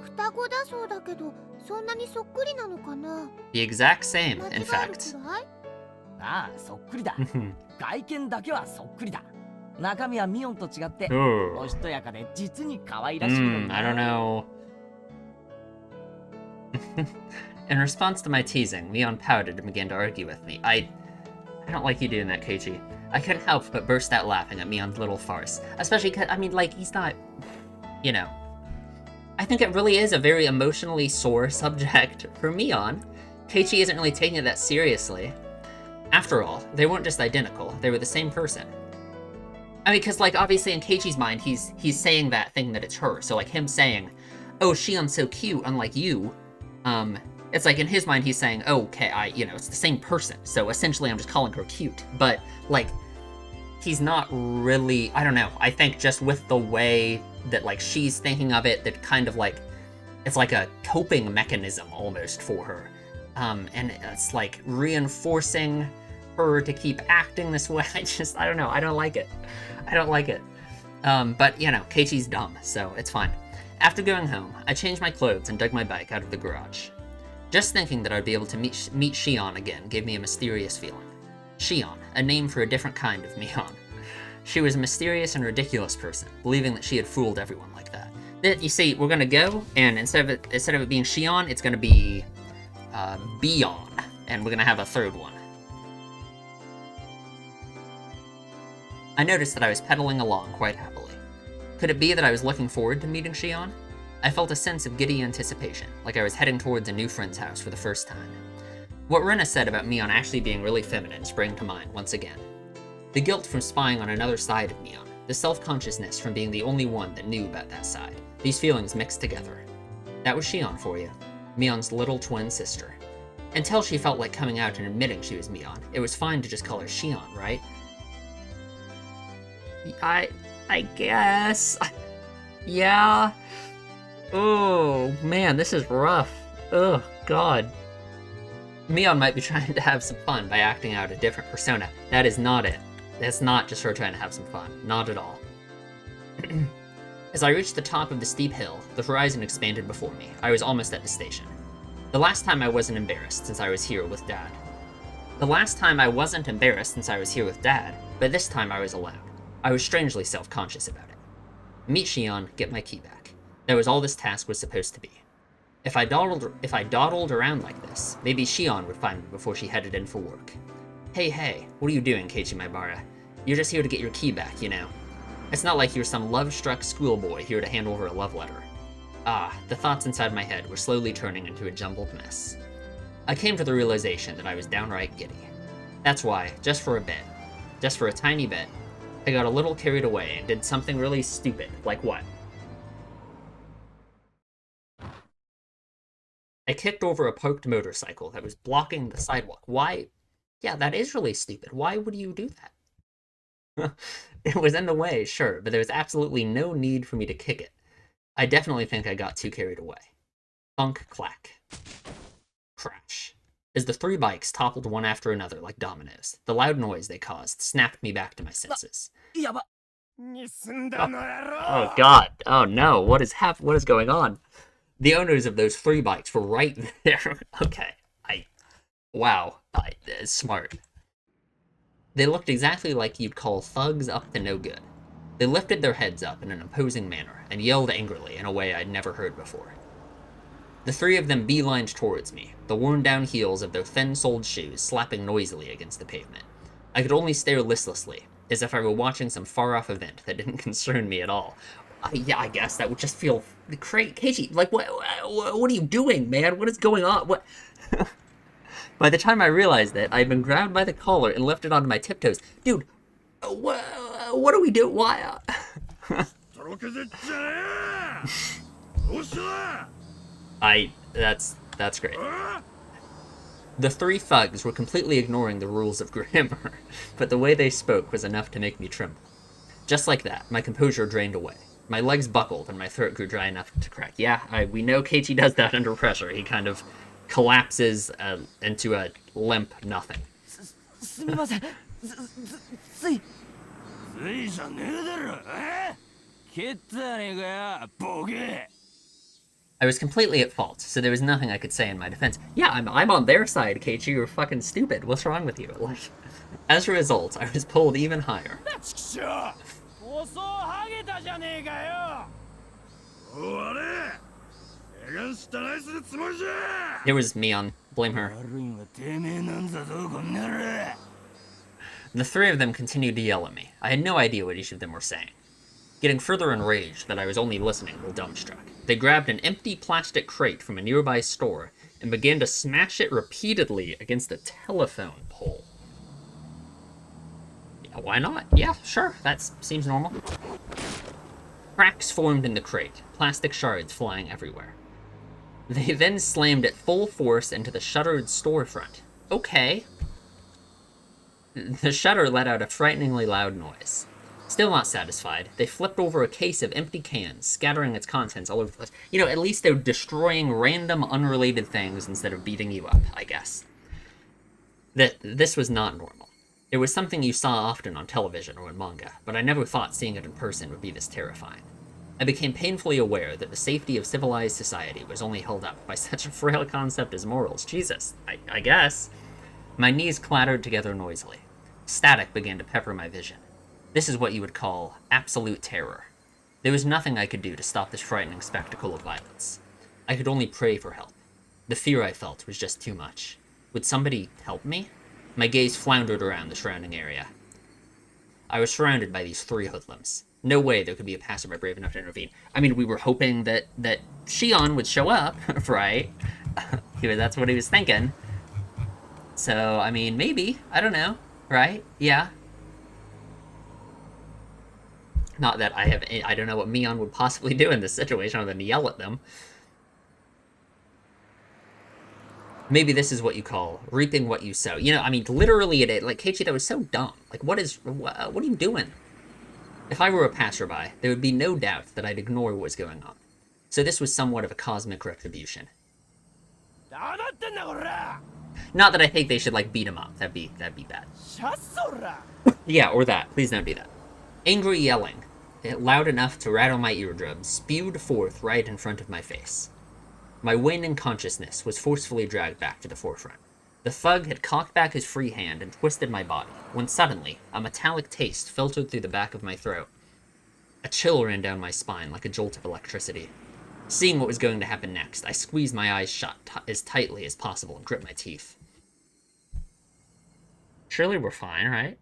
双子だそうだけど、そんなにそっくりなのかな。 The exact same, 間違 in える fact. くらい？ああ、そっくりだ。外見だけはそっくりだ。中身はミオンと違って、 Ooh. おしとやかで実に可愛らしいのに I don't know. In response to my teasing, Mion pouted and began to argue with me. I don't like you doing that, Keiichi. I couldn't help but burst out laughing at Mion's little farce. Especially because, I mean, like, he's not... You know. I think it really is a very emotionally sore subject for Mion. Keiichi isn't really taking it that seriously. After all, they weren't just identical, they were the same person. I mean, because, like, obviously in Keiichi's mind, he's saying that thing that it's her. So, like, him saying, oh, Shion's so cute, unlike you, it's like, in his mind, he's saying, oh, okay, it's the same person. So, essentially, I'm just calling her cute. But, like, he's not really, I don't know. I think just with the way that, like, she's thinking of it, that kind of, like, it's like a coping mechanism, almost, for her. And it's, like, reinforcing her to keep acting this way. I don't know. I don't like it. I don't like it. But, you know, Keiichi's dumb, so it's fine. After going home, I changed my clothes and dug my bike out of the garage. Just thinking that I'd be able to meet Shion again gave me a mysterious feeling. Shion, a name for a different kind of Mion. She was a mysterious and ridiculous person, believing that she had fooled everyone like that. You see, we're gonna go, and instead of it being Shion, it's gonna be Bion, and we're gonna have a third one. I noticed that I was pedaling along quite happily. Could it be that I was looking forward to meeting Shion? I felt a sense of giddy anticipation, like I was heading towards a new friend's house for the first time. What Rena said about Mion actually being really feminine sprang to mind once again. The guilt from spying on another side of Mion, the self-consciousness from being the only one that knew about that side, these feelings mixed together. That was Shion for you, Mion's little twin sister. Until she felt like coming out and admitting she was Mion, it was fine to just call her Shion, right? I guess. Yeah. Oh, man, this is rough. Oh, God. Mion might be trying to have some fun by acting out a different persona. That is not it. That's not just her trying to have some fun. Not at all. As I reached the top of the steep hill, the horizon expanded before me. I was almost at the station. The last time I wasn't embarrassed since I was here with Dad. But this time I was allowed. I was strangely self-conscious about it. Meet Shion, get my key back. That was all this task was supposed to be. If I dawdled around like this, maybe Shion would find me before she headed in for work. Hey, what are you doing, Keiichi Maibara? You're just here to get your key back, you know. It's not like you're some love-struck schoolboy here to hand over a love letter. The thoughts inside my head were slowly turning into a jumbled mess. I came to the realization that I was downright giddy. That's why, just for a tiny bit, I got a little carried away and did something really stupid. Like what? I kicked over a parked motorcycle that was blocking the sidewalk. Why? Yeah, that is really stupid. Why would you do that? It was in the way, sure, but there was absolutely no need for me to kick it. I definitely think I got too carried away. Thunk, clack. Crash. As the three bikes toppled one after another like dominoes, the loud noise they caused snapped me back to my senses. Oh God! Oh no! What is going on? The owners of those three bikes were right there. Okay, wow, smart. They looked exactly like you'd call thugs up to no good. They lifted their heads up in an imposing manner and yelled angrily in a way I'd never heard before. The three of them beelined towards me, the worn-down heels of their thin-soled shoes slapping noisily against the pavement. I could only stare listlessly, as if I were watching some far-off event that didn't concern me at all. Yeah, I guess that would just feel great. Keiichi, like, what are you doing, man? What is going on? What? By the time I realized it, I'd been grabbed by the collar and lifted onto my tiptoes. Dude, what do we do? Why? That's great. The three thugs were completely ignoring the rules of grammar, but the way they spoke was enough to make me tremble. Just like that, my composure drained away. My legs buckled and my throat grew dry enough to crack. Yeah, we know Keiichi does that under pressure. He kind of collapses into a limp nothing. すみません。つい。ついじゃねえだろ。蹴ったねえかよ、ボケ。 I was completely at fault, so there was nothing I could say in my defense. Yeah, I'm on their side, Keiichi. You're fucking stupid. What's wrong with you? Like, as a result, I was pulled even higher. Here was Mion. Blame her. The three of them continued to yell at me. I had no idea what each of them were saying. Getting further enraged that I was only listening while dumbstruck, they grabbed an empty plastic crate from a nearby store and began to smash it repeatedly against a telephone pole. Yeah, why not? Yeah, sure, that seems normal. Cracks formed in the crate, plastic shards flying everywhere. They then slammed it full force into the shuttered storefront. Okay. The shutter let out a frighteningly loud noise. Still not satisfied, they flipped over a case of empty cans, scattering its contents all over the place. You know, at least they're destroying random, unrelated things instead of beating you up, I guess. This was not normal. It was something you saw often on television or in manga, but I never thought seeing it in person would be this terrifying. I became painfully aware that the safety of civilized society was only held up by such a frail concept as morals. Jesus, I guess. My knees clattered together noisily. Static began to pepper my vision. This is what you would call absolute terror. There was nothing I could do to stop this frightening spectacle of violence. I could only pray for help. The fear I felt was just too much. Would somebody help me? My gaze floundered around the surrounding area. I was surrounded by these three hoodlums. No way there could be a passerby brave enough to intervene. I mean, we were hoping that Shion would show up, right? That's what he was thinking. So, I mean, maybe. I don't know. Right? Yeah. Not that I don't know what Mion would possibly do in this situation other than yell at them. Maybe this is what you call reaping what you sow. You know, I mean, literally it is. Like, Keiichi, that was so dumb. Like, what are you doing? If I were a passerby, there would be no doubt that I'd ignore what was going on. So this was somewhat of a cosmic retribution. Not that I think they should, like, beat him up. That'd be bad. Yeah, or that. Please don't do that. Angry yelling, loud enough to rattle my eardrums, spewed forth right in front of my face. My waning consciousness was forcefully dragged back to the forefront. The thug had cocked back his free hand and twisted my body, when suddenly, a metallic taste filtered through the back of my throat. A chill ran down my spine like a jolt of electricity. Seeing what was going to happen next, I squeezed my eyes shut as tightly as possible and gripped my teeth. Surely we're fine, right?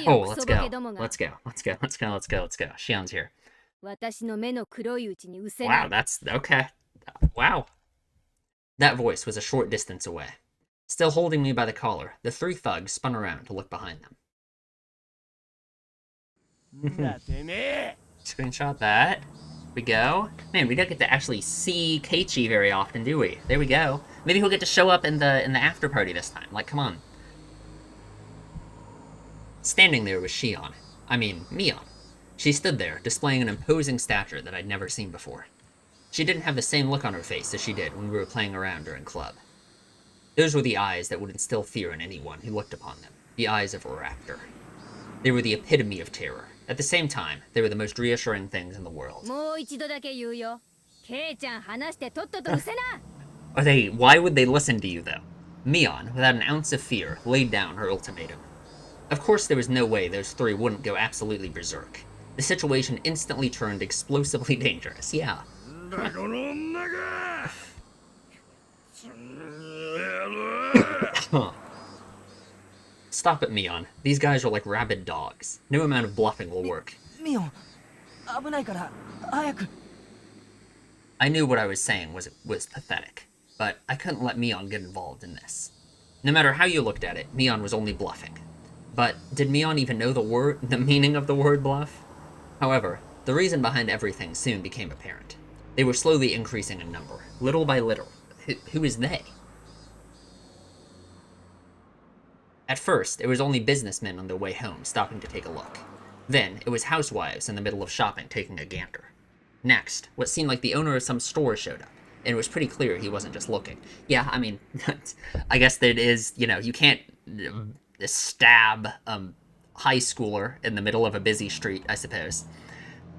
Oh, let's go. Let's go. Shion's here. Wow, that's okay. Wow. That voice was a short distance away. Still holding me by the collar, the three thugs spun around to look behind them. Screenshot that. We go. Man, we don't get to actually see Keiichi very often, do we? There we go. Maybe he'll get to show up in the after party this time. Like, come on. Standing there was Shion. I mean, Mion. She stood there, displaying an imposing stature that I'd never seen before. She didn't have the same look on her face as she did when we were playing around during club. Those were the eyes that would instill fear in anyone who looked upon them. The eyes of a raptor. They were the epitome of terror. At the same time, they were the most reassuring things in the world. Why would they listen to you, though? Mion, without an ounce of fear, laid down her ultimatum. Of course, there was no way those three wouldn't go absolutely berserk. The situation instantly turned explosively dangerous, yeah. Stop it, Mion. These guys are like rabid dogs. No amount of bluffing will work. Mion, 危ないから早く。 I knew what I was saying was pathetic, but I couldn't let Mion get involved in this. No matter how you looked at it, Mion was only bluffing. But did Mion even know the meaning of the word bluff? However, the reason behind everything soon became apparent. They were slowly increasing in number, little by little. Who is they? At first, it was only businessmen on their way home stopping to take a look. Then, it was housewives in the middle of shopping taking a gander. Next, what seemed like the owner of some store showed up, and it was pretty clear he wasn't just looking. Yeah, I mean, I guess that it is, you can't stab a high schooler in the middle of a busy street, I suppose.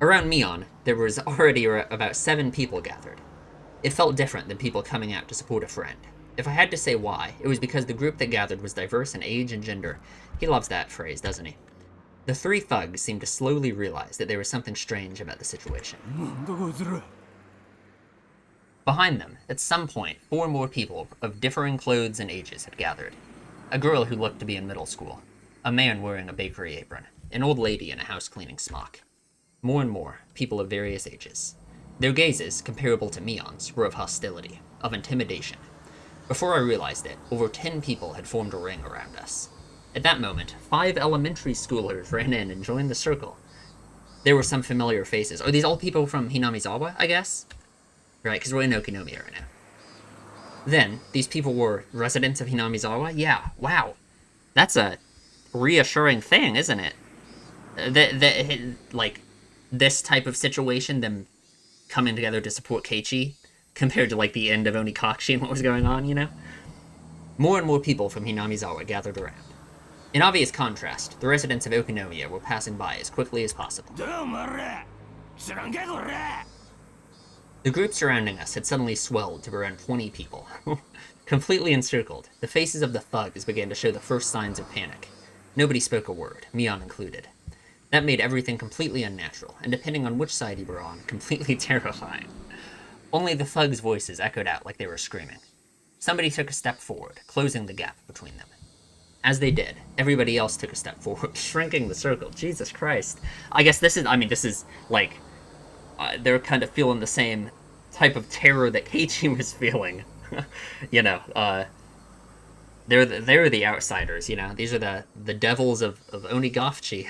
Around Mion, there was already about 7 people gathered. It felt different than people coming out to support a friend. If I had to say why, it was because the group that gathered was diverse in age and gender. He loves that phrase, doesn't he? The 3 thugs seemed to slowly realize that there was something strange about the situation. Behind them, at some point, 4 more people of differing clothes and ages had gathered. A girl who looked to be in middle school, a man wearing a bakery apron, an old lady in a house-cleaning smock. More and more, people of various ages. Their gazes, comparable to Mion's, were of hostility, of intimidation. Before I realized it, over 10 people had formed a ring around us. At that moment, 5 elementary schoolers ran in and joined the circle. There were some familiar faces. Are these all people from Hinamizawa, I guess? Right, because we're in Okinomiya right now. Then, these people were residents of Hinamizawa? Yeah, wow. That's a reassuring thing, isn't it? Like, this type of situation, them coming together to support Keiichi, compared to, like, the end of Onikashi and what was going on, More and more people from Hinamizawa gathered around. In obvious contrast, the residents of Okinomiya were passing by as quickly as possible. The group surrounding us had suddenly swelled to around 20 people. Completely encircled, the faces of the thugs began to show the first signs of panic. Nobody spoke a word, Mion included. That made everything completely unnatural, and depending on which side you were on, completely terrifying. Only the thugs' voices echoed out like they were screaming. Somebody took a step forward, closing the gap between them. As they did, everybody else took a step forward, shrinking the circle. Jesus Christ. I guess this is, like, they're kind of feeling the same type of terror that Keiichi was feeling. They're the outsiders, These are the devils of Onigashiki.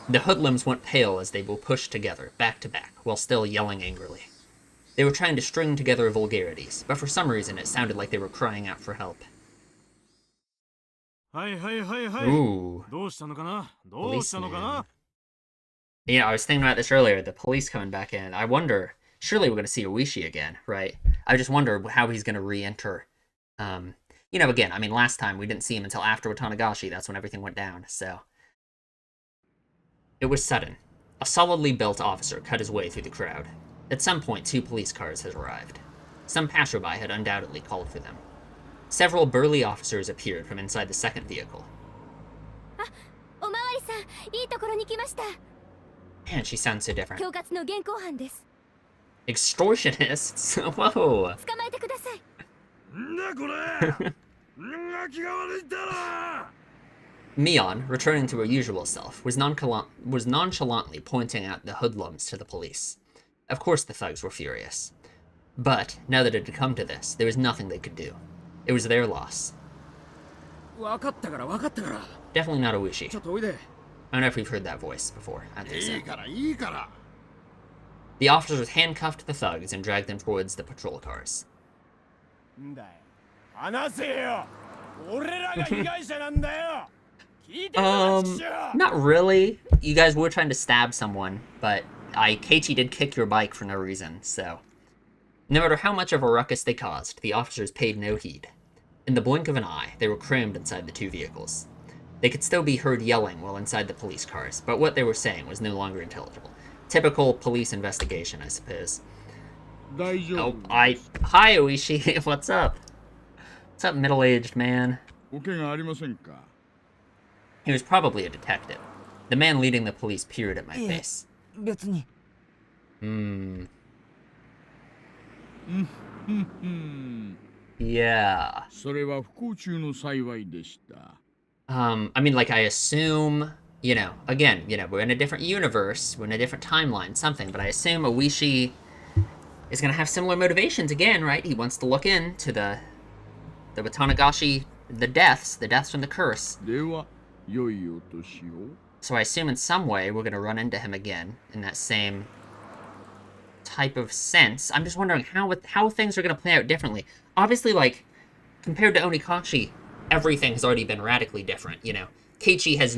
The hoodlums went pale as they were pushed together, back to back, while still yelling angrily. They were trying to string together vulgarities, but for some reason it sounded like they were crying out for help. Ooh. Policeman. I was thinking about this earlier, the police coming back in. I wonder, surely we're going to see Oishi again, right? I just wonder how he's going to re-enter. Again, last time we didn't see him until after Watanagashi. That's when everything went down, so. It was sudden. A solidly built officer cut his way through the crowd. At some point, 2 police cars had arrived. Some passerby had undoubtedly called for them. Several burly officers appeared from inside the second vehicle. Man, she sounds so different. Extortionists? Whoa! Mion, returning to her usual self, was nonchalantly pointing out the hoodlums to the police. Of course the thugs were furious. But, now that it had come to this, there was nothing they could do. It was their loss. Definitely not Oishi. I don't know if we've heard that voice before. I think so. The officers handcuffed the thugs and dragged them towards the patrol cars. Not really. You guys were trying to stab someone, but Keiichi did kick your bike for no reason, so. No matter how much of a ruckus they caused, the officers paid no heed. In the blink of an eye, they were crammed inside the 2 vehicles. They could still be heard yelling while inside the police cars, but what they were saying was no longer intelligible. Typical police investigation, I suppose. Oh, Hi, Oishi. What's up? What's up, middle-aged man? He was probably a detective. The man leading the police peered at my face. Yeah. I assume you know, again, you know, we're in a different universe, we're in a different timeline, something, but I assume Oishi is gonna have similar motivations again, right? He wants to look into the Watanagashi, the deaths from the curse. では良いお年を。 So I assume in some way we're gonna run into him again in that same type of sense. I'm just wondering how things are gonna play out differently. Obviously, like, compared to Onikashi, everything has already been radically different, you know. Keiichi has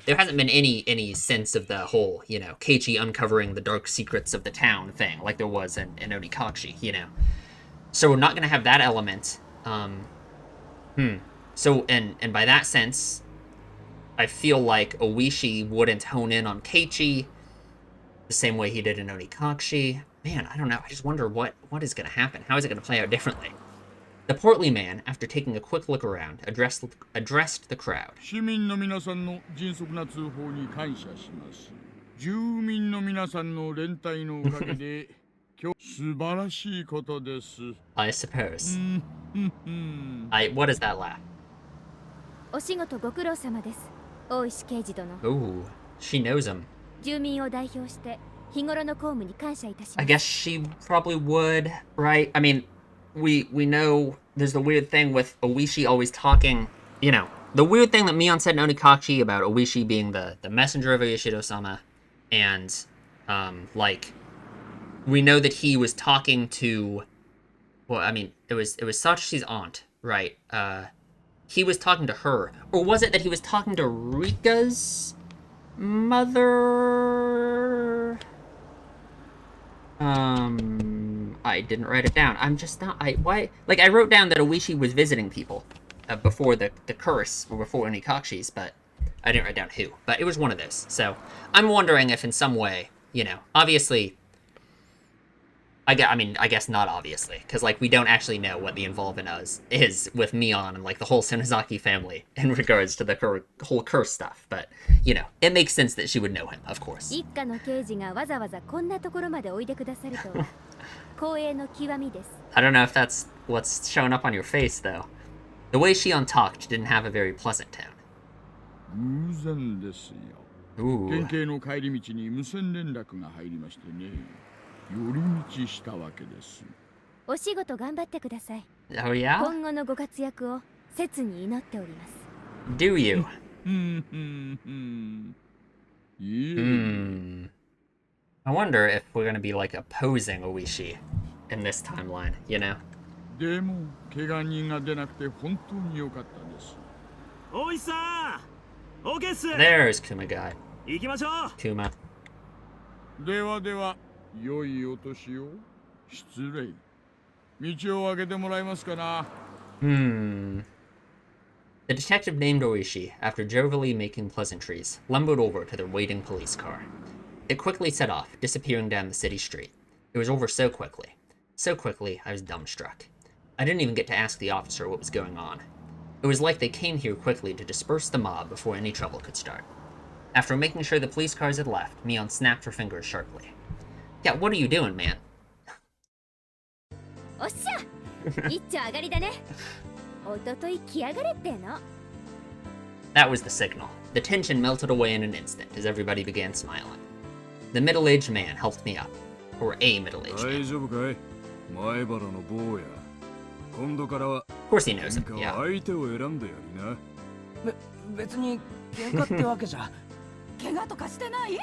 there hasn't been any sense of the whole, you know, Keiichi uncovering the dark secrets of the town thing, like there was in Onikashi, you know. So we're not gonna have that element. So, and by that sense, I feel like Oishi wouldn't hone in on Keiichi the same way he did in Onikashi. Man, I don't know. I just wonder what is going to happen. How is it going to play out differently? The portly man, after taking a quick look around, addressed the crowd. 市民の皆さんの迅速な通報に感謝します。住民の皆さんの連帯のおかげで今日素晴らしいことです。 I suppose. What is that laugh? お仕事ご苦労様です。大石刑事殿。 Ooh, she knows him. 住民を代表して日頃の公務に感謝いたします。 I guess she probably would, right? I mean, we know there's the weird thing with Oishi always talking, you know, the weird thing that Mion said in Onikashi about Oishi being the messenger of Yoshido-sama, and, like, we know that he was talking to, well, I mean, it was Sachishi's aunt, right? He was talking to her. Or was it that he was talking to Rika's mother? I didn't write it down. I'm just not, why? Like, I wrote down that Oishi was visiting people before the curse, or before Onikashi's, but I didn't write down who. But it was one of those. So, I'm wondering if in some way, you know, obviously, I guess not obviously, because, like, we don't actually know what the involvement is with Mion and, like, the whole Sonozaki family in regards to the whole curse stuff. But, you know, it makes sense that she would know him, of course. 一家の刑事がわざわざこんなところまでおいでくださるとは光栄の極みです。 I don't know if that's what's showing up on your face, though. The way Shion talked didn't have a very pleasant tone. 偶然ですよ。 Ooh. 県警の帰り道に無線連絡が入りましてね。寄り道したわけです。お仕事頑張ってください。 Oh, yeah? 今後のご活躍を切に祈っております。 Do you? いえ。 I wonder if we're gonna be, like, opposing Oishi in this timeline, you know? でも怪我人が出なくて本当に良かったです。おいさん、オーケーっす。 There's Kuma guy. 行きましょう。 Kuma. ではでは良いお年を。失礼。道を開けてもらえますかな。 The detective named Oishi, after jovially making pleasantries, lumbered over to the waiting police car. It quickly set off, disappearing down the city street. It was over so quickly. So quickly, I was dumbstruck. I didn't even get to ask the officer what was going on. It was like they came here quickly to disperse the mob before any trouble could start. After making sure the police cars had left, Mion snapped her fingers sharply. Yeah, what are you doing, man? おっしゃ一丁上がりだね。おととい来やがれっての。 That was the signal. The tension melted away in an instant as everybody began smiling. The middle-aged man helped me up. Or a middle-aged man. 大丈夫かい前原の坊や今度からは Of course he knows 何 him, か yeah. 相手を選んでやりな別に喧嘩ってわけじゃ。怪我とかしてない？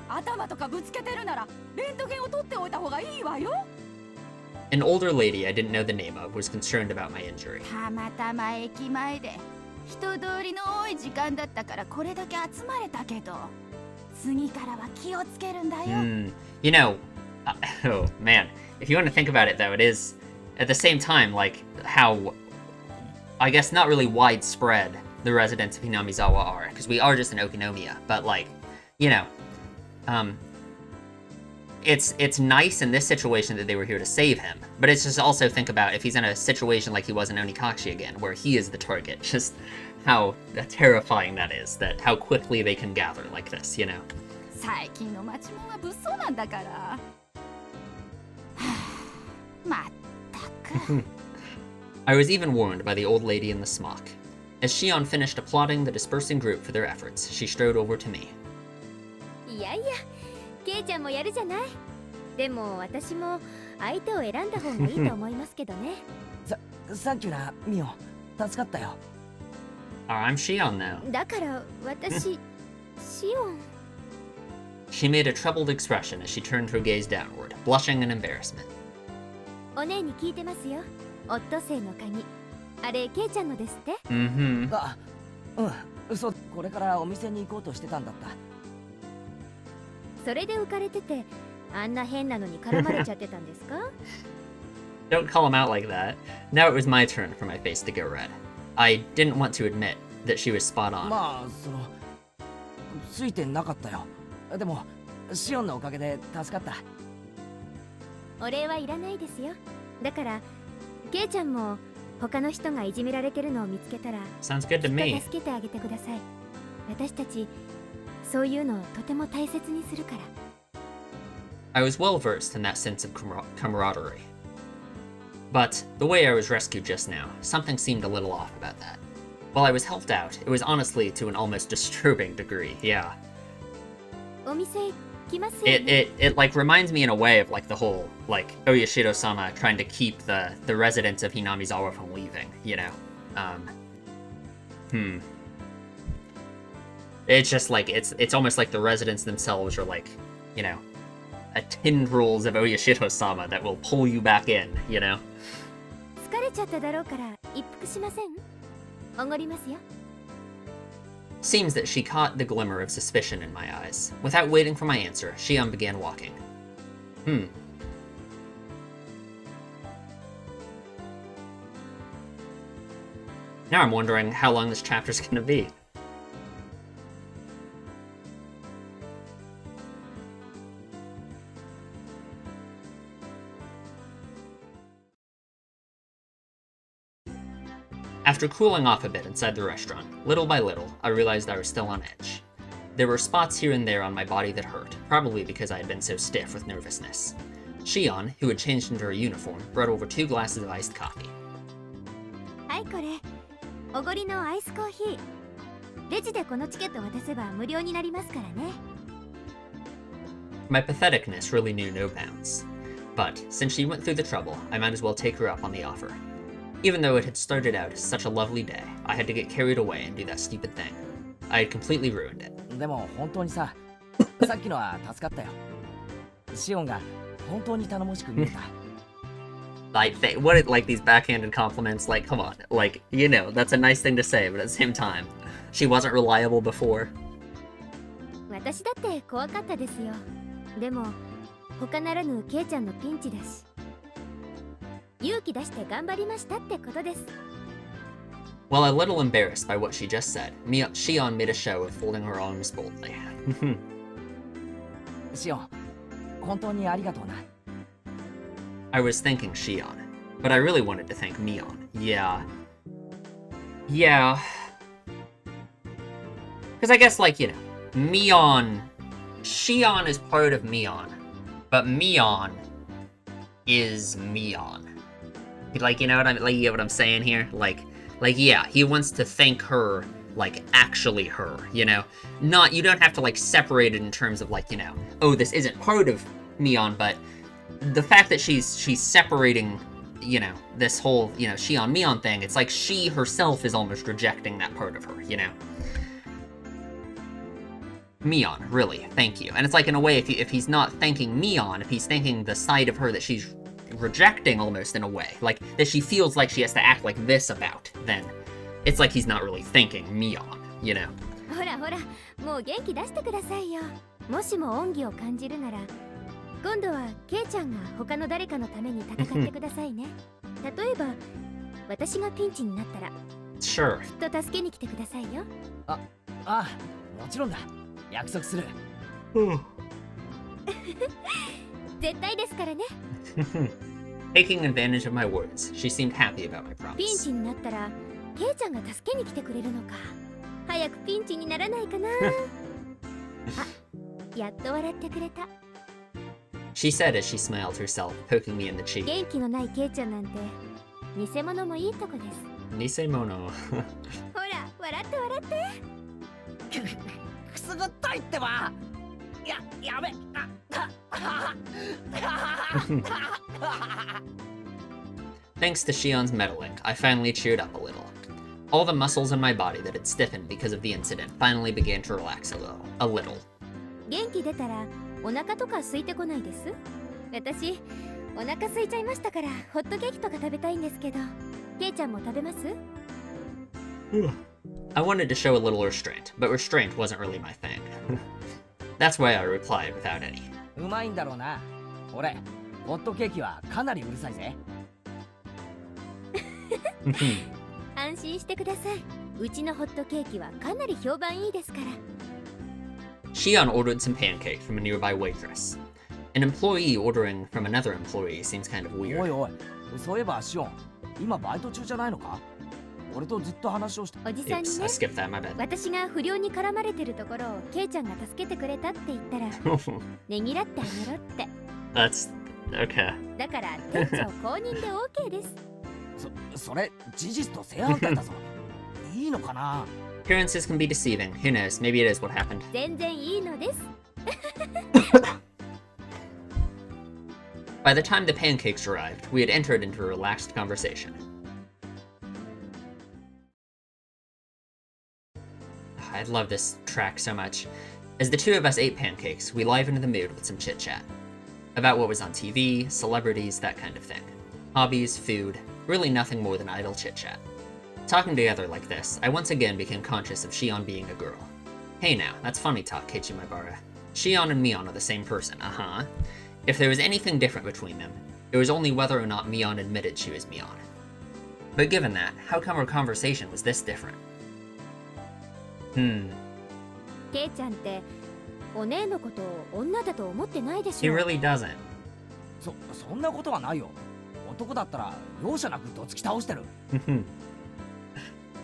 頭とかぶつけてるならレントゲンを取っておいた方がいいわよ。 An older lady I didn't know the name of was concerned about my injury. たまたま駅前で人通りの多い時間だったからこれだけ集まれたけど次からは気をつけるんだよ。You know, oh man, if you want to think about it though, it is, at the same time, like, how, I guess not really widespread the residents of Hinamizawa are, because we are just in Okinomiya, but, like, you know, it's nice in this situation that they were here to save him, but it's just also think about if he's in a situation like he was in Onikashi again, where he is the target, just how terrifying that is, that how quickly they can gather like this, you know? 最近の町もんは物騒なんだから。はあ、まったく。 I was even warned by the old lady in the smock. As Shion finished applauding the dispersing group for their efforts, she strode over to me. いやいやケイちゃんもやるじゃない。でも私も相手を選んだ方がいいと思いますけどね。サンキューなミオ、助かったよ。I'm Shion now. だから私シオン。 She made a troubled expression as she turned her gaze downward, blushing in embarrassment. お姉に聞いてますよ。オットセイの鍵。あれケイちゃんのですって？Mm-hmm. あ、そう、これからお店に行こうとしてたんだった。それで浮かれてて、あんな変なのに絡まれちゃってたんですか？ Don't call him out like that. Now it was my turn for my face to go red. I didn't want to admit that she was spot on. まあ、ついてなかったよ。でも、シオンのおかげで助かった。お礼はいらないですよ。だから、ケイちゃんも他の人がいじめられてるのを見つけたら、 Sounds good to きっ me. と助けてあげてください。私たち、そういうのをとても大切にするから。I was well versed in that sense of camaraderie. But the way I was rescued just now, something seemed a little off about that. While I was helped out, it was honestly to an almost disturbing degree, yeah. お店来ますよね。It like reminds me in a way of like the whole like Oyashiro-sama trying to keep the residents of Hinamizawa from leaving, you know. It's just like it's almost like the residents themselves are like, you know, a tendrils of Oyashiro-sama that will pull you back in, you know. 疲れちゃっただろうから一服しません？おごりますよ。 Seems that she caught the glimmer of suspicion in my eyes. Without waiting for my answer, Shion began walking. Now I'm wondering how long this chapter's gonna be. After cooling off a bit inside the restaurant, little by little, I realized I was still on edge. There were spots here and there on my body that hurt, probably because I had been so stiff with nervousness. Shion, who had changed into her uniform, brought over 2 glasses of iced coffee. はいこれ、おごりのアイスコーヒー。レジでこのチケット渡せば無料になりますからね。My patheticness really knew no bounds. But, since she went through the trouble, I might as well take her up on the offer. Even though it had started out as such a lovely day, I had to get carried away and do that stupid thing. I had completely ruined it. でも本当にさ、さっきのは助かったよ。シオンが本当に頼もしく見えた。Like, like these backhanded compliments, like, come on, like, you know, that's a nice thing to say, but at the same time, she wasn't reliable before. 私だって怖かったですよ。でも、他ならぬケイちゃんのピンチだし。勇気出して頑張りましたってことです。While a little embarrassed by what she just said, Shion made a show of folding her arms boldly. シオン、本当にありがとうな。I was thanking Shion, but I really wanted to thank Mion. Yeah. Because I guess, like, you know, Shion is part of Mion, but Mion is Mion. Like, you know what you get what I'm saying here? Like, yeah, he wants to thank her, like, actually her, you know? Not, you don't have to, like, separate it in terms of, like, you know, oh, this isn't part of Mion, but the fact that she's separating, you know, this whole, you know, Shion Mion thing, it's like she herself is almost rejecting that part of her, you know? Mion, really, thank you. And it's like, in a way, if he's not thanking Mion, if he's thanking the side of her that she's rejecting almost in a way, like, that she feels like she has to act like this about, then it's like he's not really thanking Mion, you know? ほらほら、もう元気出してくださいよ。もしも恩義を感じるなら、今度はケイちゃんが他の誰かのために戦ってくださいね。例えば、私がピンチになったら、Sure. きっと助けに来てくださいよ。ああ、もちろんだ。約束する。絶対ですからね。Taking advantage of my words, she seemed happy about my ピン promise. チになったら、ケイちゃんが助けに来てくれるのか。早くピンチにならないかな。あ、やっと笑ってくれた。She said as she smiled herself, poking me in the cheek. 元気のないケイちゃんなんて、偽物もいいとこです。Nisemono. ほら、笑って笑ってくすぐったいってば。やべ。Thanks to Shion's meddling, I finally cheered up a little. All the muscles in my body that had stiffened because of the incident finally began to relax a little. 元気出たらお腹とか空いてこないです？私お腹空いちゃいましたからホットケーキとか食べたいんですけど、ケイちゃんも食べます？ I wanted to show a little restraint, but restraint wasn't really my thing. That's why I replied without any. うまいんだろうな。俺、ホットケーキはかなりうるさいぜ。安心してください。うちのホットケーキはかなり評判いいですから。Shion ordered some pancake from a nearby waitress. An employee ordering from another employee seems kind of おい weird. おい、そういえばシオン、今バイト中じゃないのか？俺とずっと話をして。おじさんに Oops, ね I、skipped that, my bad. 私が不良に絡まれてるところをケイちゃんが助けてくれたって言ったらねぎらってあげろって。 That's okay. だから店長公認で OK です。それ事実と正反対だぞ。いいのかな？ Appearances can be deceiving. Who knows? Maybe it is what happened. 全然いいのです。By the time the pancakes arrived, we had entered into a relaxed conversation. I love this track so much. As the two of us ate pancakes, we livened the mood with some chit-chat. About what was on TV, celebrities, that kind of thing. Hobbies, food, really nothing more than idle chit-chat. Talking together like this, I once again became conscious of Shion being a girl. Hey now, that's funny talk, Keiichi Maibara. Shion and Mion are the same person, uh-huh. If there was anything different between them, it was only whether or not Mion admitted she was Mion. But given that, how come our conversation was this different? ケイちゃんってお姉のことを女だと思ってないでし He ょ。 really doesn't. そんなことはないよ。男だったら容赦なくどつき倒してる。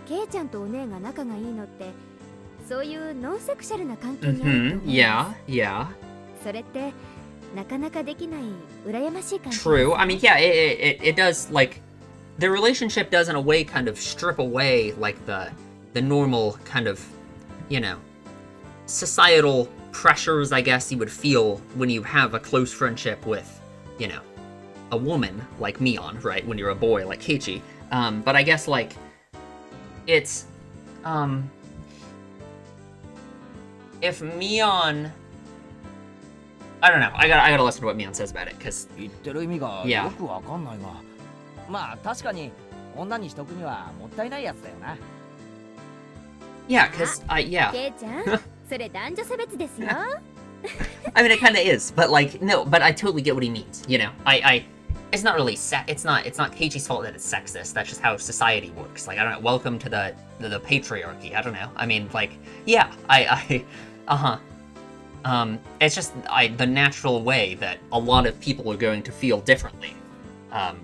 ケイちゃんとお姉が仲がいいのってそういうノンセクシャルな関係にあると思います。 Yeah. それってなかなかできない羨ましい感じ。 True. I mean, yeah, it does, like, the relationship does in a way kind of strip away, like, the normal kind of, you know, societal pressures, I guess, you would feel when you have a close friendship with, you know, a woman like Mion, right? When you're a boy like Keiichi. But I guess, like, it's, if Mion... I don't know. I gotta listen to what Mion says about it, because... 言ってる意味が Yeah. よくわかんないが。まあ確かに女にしとくにはもったいないやつだよな。Yeah, because, yeah. ケイちゃん、それ男女差別ですよ。I mean, it kind of is, but, like, no, but I totally get what he means, you know? It's not really it's not Keiichi's fault that it's sexist. That's just how society works. Like, I don't know, welcome to the patriarchy. I don't know. I mean, like, yeah, it's just the natural way that a lot of people are going to feel differently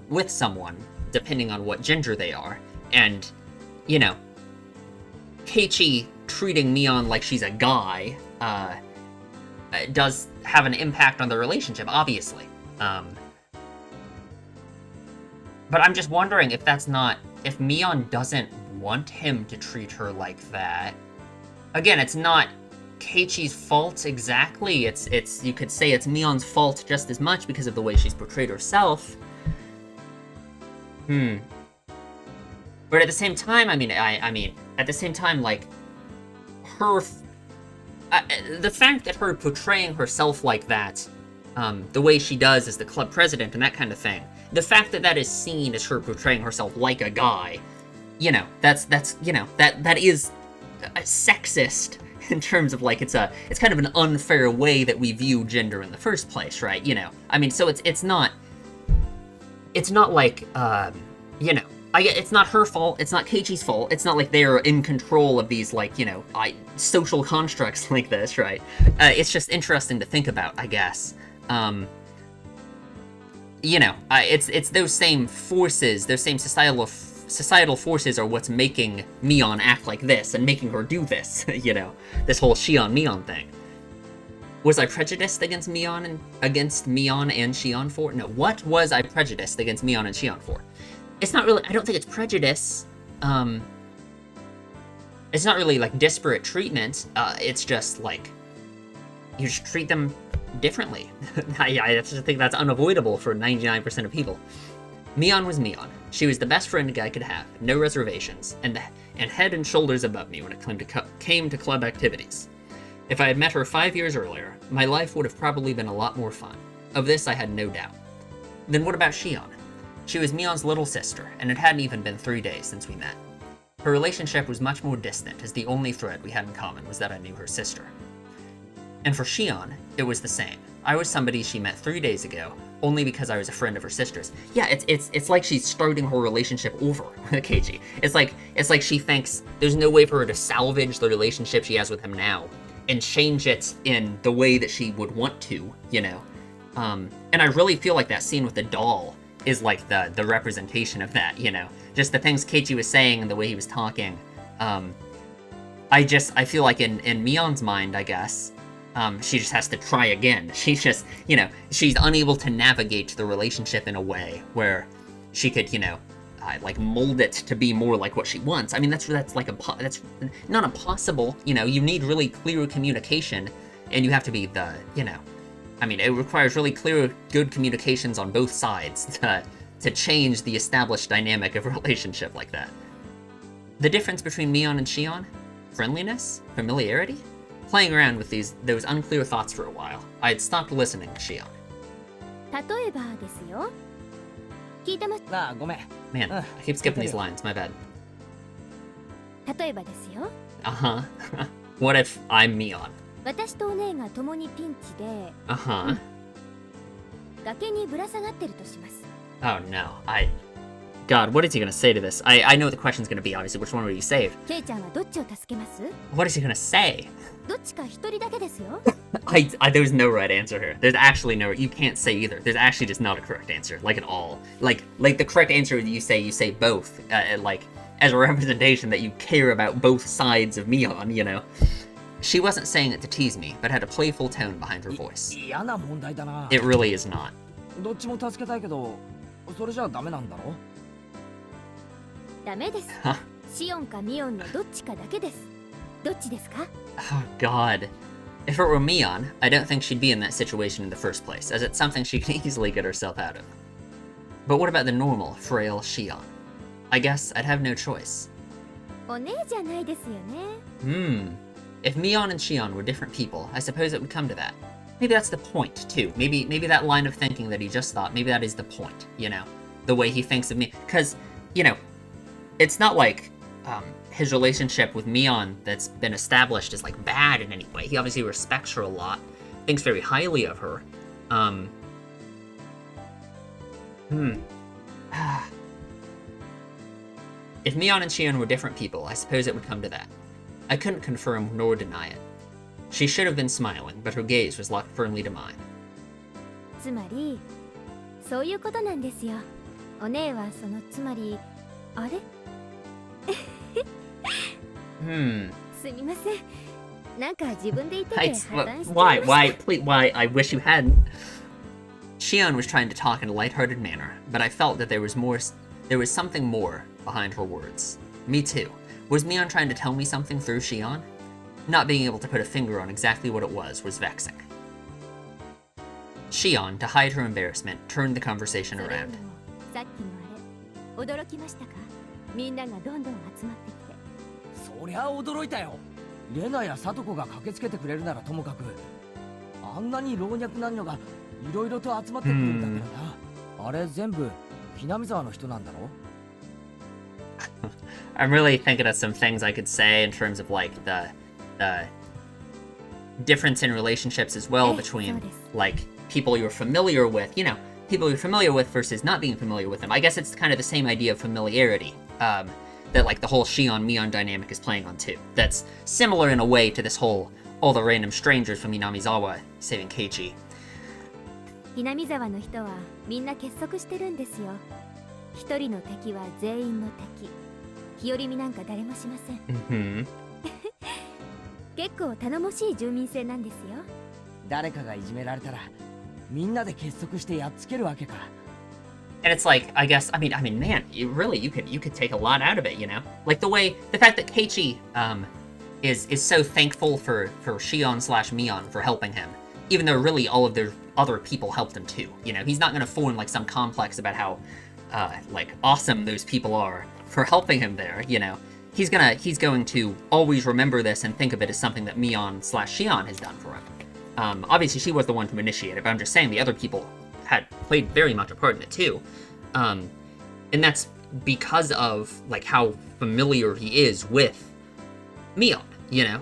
with someone, depending on what gender they are. And, you know, Keiichi treating Mion like she's a guy does have an impact on the relationship, obviously. But I'm just wondering if if Mion doesn't want him to treat her like that. Again, it's not Keiichi's fault exactly. It's you could say it's Mion's fault just as much because of the way she's portrayed herself. But at the same time, I mean, at the same time, like, the fact that her portraying herself like that, the way she does as the club president and that kind of thing, the fact that that is seen as her portraying herself like a guy, you know, that's you know, that is sexist in terms of, like, it's kind of an unfair way that we view gender in the first place, right? You know, I mean, so it's not like, you know, it's not her fault, it's not Keiichi's fault, it's not like they're in control of these, like, you know, social constructs like this, right? It's just interesting to think about, I guess. You know, it's those same forces, those same societal forces are what's making Mion act like this and making her do this, you know, this whole Shion-Mion thing. Was I prejudiced against Mion and Shion for? No, what was I prejudiced against Mion and Shion for? It's not really, I don't think it's prejudice. it's not really like disparate treatment. It's just like you just treat them differently. I just think that's unavoidable for 99% of people. Mion was Mion. She was the best friend a guy could have, no reservations, and head and shoulders above me when it came to club activities. If I had met her 5 years earlier, my life would have probably been a lot more fun. Of this I had no doubt. Then what about Shion? She was Mion's little sister, and it hadn't even been 3 days since we met. Her relationship was much more distant, as the only thread we had in common was that I knew her sister. And for Shion, it was the same. I was somebody she met 3 days ago, only because I was a friend of her sister's. Yeah, it's like she's starting her relationship over, Keiichi. It's like she thinks there's no way for her to salvage the relationship she has with him now and change it in the way that she would want to, you know. And I really feel like that scene with the doll is like the representation of that, you know. Just the things Keiichi was saying and the way he was talking. I feel like in Mion's mind, I guess, she just has to try again. She's just, you know, she's unable to navigate the relationship in a way where she could, you know, like mold it to be more like what she wants. I mean, that's that's not impossible. You know, you need really clear communication, and you have to be you know, I mean, it requires really clear, good communications on both sides to change the established dynamic of a relationship like that. The difference between Mion and Shion? Friendliness? Familiarity? Playing around with those unclear thoughts for a while, I had stopped listening to Shion. 例えばですよ。聞いてます。ああ、ごめん。 Man, I keep skipping these lines, my bad. 例えばですよ。Uh-huh. What if I'm Mion? 私とお姉が共にピンチで Uh-huh. 崖にぶら下がってるとします。 Oh no, God, what is he gonna say to this? I know what the question's gonna be, obviously. Which one will you save? ケイちゃんはどっちを助けます？ What is he gonna say? どっちか一人だけですよ。There's no right answer here. There's actually no, you can't say either. There's actually just not a correct answer, like at all. Like the correct answer you say both, like, as a representation that you care about both sides of Mion, you know? She wasn't saying it to tease me, but had a playful tone behind her voice. 嫌な問題だな。 It really is not. どっちも助けたいけど、それじゃダメなんだろ？ダメです。シオンかミオンのどっちかだけです。どっちですか？ Oh god. If it were Mion, I don't think she'd be in that situation in the first place, as it's something she can easily get herself out of. But what about the normal, frail Shion? I guess I'd have no choice. お姉じゃないですよね。If Mion and Shion were different people, I suppose it would come to that. Maybe that's the point, too. Maybe that line of thinking that he just thought, maybe that is the point, you know? The way he thinks of me. Because, you know, it's not like his relationship with Mion that's been established is, like, bad in any way. He obviously respects her a lot, thinks very highly of her. If Mion and Shion were different people, I suppose it would come to that. I couldn't confirm nor deny it. She should have been smiling, but her gaze was locked firmly to mine. つまり、そういうことなんですよ。お姉はそのつまり、あれ？すみません。なんか自分で言ってて破綻しちゃいました。 Why, I wish you hadn't. Shion was trying to talk in a lighthearted manner, but I felt that there was something more behind her words. Me too. Was Mion trying to tell me something through Shion? Not being able to put a finger on exactly what it was vexing. Shion, to hide her embarrassment, turned the conversation around. さっきのあれ、驚きましたか？みんながどんどん集まってきて。そりゃ驚いたよ。レナやサトコが駆けつけてくれるならともかく、あんなに老若男女がいろいろと集まってくるんだからな。あれ全部ひなみ沢の人なんだろ？I'm really thinking of some things I could say in terms of like the difference in relationships as well between like people you're familiar with, you know, people you're familiar with versus not being familiar with them. I guess it's kind of the same idea of familiarity that like the whole Shion-Mion dynamic is playing on too. That's similar in a way to this whole all the random strangers from Inamizawa saving Keiichi. ひなみ沢の人はみんな結束してるんですよ。一人の敵は全員の敵。日和見なんか誰もしません。結構頼もしい住民性なんですよ。誰かがいじめられたらみんなで結束してやっつけるわけか。And it's like, I guess, I mean, man, you could take a lot out of it, you know? Like the fact that Keiichi, is so thankful for Shion/Mion for helping him, even though really all of their other people helped him too, you know? He's not gonna form, like, some complex about how, like, awesome those people are for helping him there, you know? He's going to always remember this and think of it as something that Mion/Shion has done for him. Obviously she was the one to initiate it, but I'm just saying the other people had played very much a part in it too. And that's because of, like, how familiar he is with Mion, you know?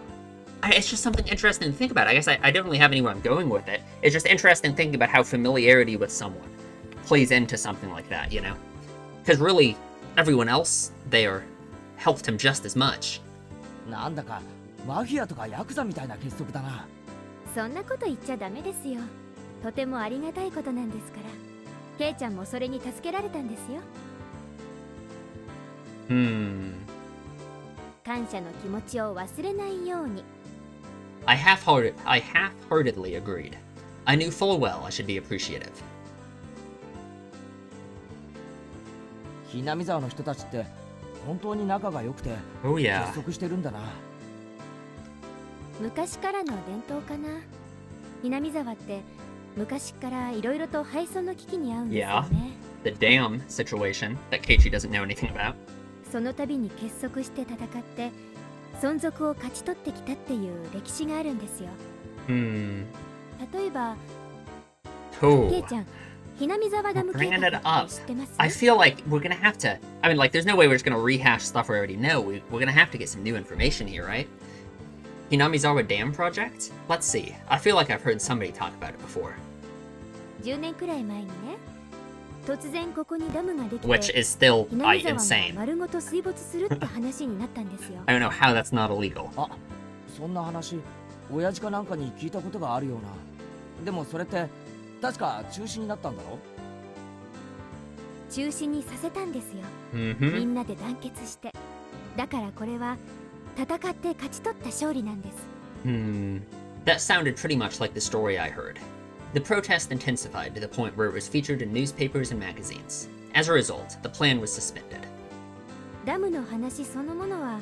It's just something interesting to think about. I guess I don't really have anywhere I'm going with it. It's just interesting thinking about how familiarity with someone plays into something like that, you know? Because really, everyone else there helped him just as much. なんだかマフィアとかヤクザみたいな結束だな。そんなこと言っちゃダメですよ。とてもありがたいことなんですから。ケイちゃんもそれに助けられたんですよ。感謝の気持ちを忘れないように。I half-heartedly agreed. I knew full well I should be appreciative. ひなみ沢の人たちって本当に仲が良くて Oh 結 yeah. 束してるんだな。昔からの伝統かな。南沢って昔からいろいろと敗損の危機に遭うんですよね。The dam situation that Keiichi doesn't know anything about. その度に結束して戦って存続を勝ち取ってきたっていう歴史があるんですよ。例えば、ケイちゃん、ひなみ沢ダム計 Bringing 画 it って up. 知ってます？ I feel like we're gonna have to. I mean, like, there's no way we're just gonna rehash stuff we already know. We're gonna have to get some new information here, right? Hinamizawa Dam Project? Let's see. I feel like I've heard somebody talk about it before. 10年くらい前にね、突然ここにダムができて、 Which is still ひなみ沢 insane. が丸ごと水没するって話になったんですよ。 I don't know how that's not illegal. あ、そんな話親父かなんかに聞いたことがあるような。でもそれって確か中止になったんだろ？中止にさせたんですよ。み Mm-hmm. んなで団結して。だからこれは戦って勝ち取った勝利なんです。That sounded pretty much like the story I heard. The protest intensified to the point where it was featured in newspapers and magazines. As a result, the plan was suspended. ダムの話そのものは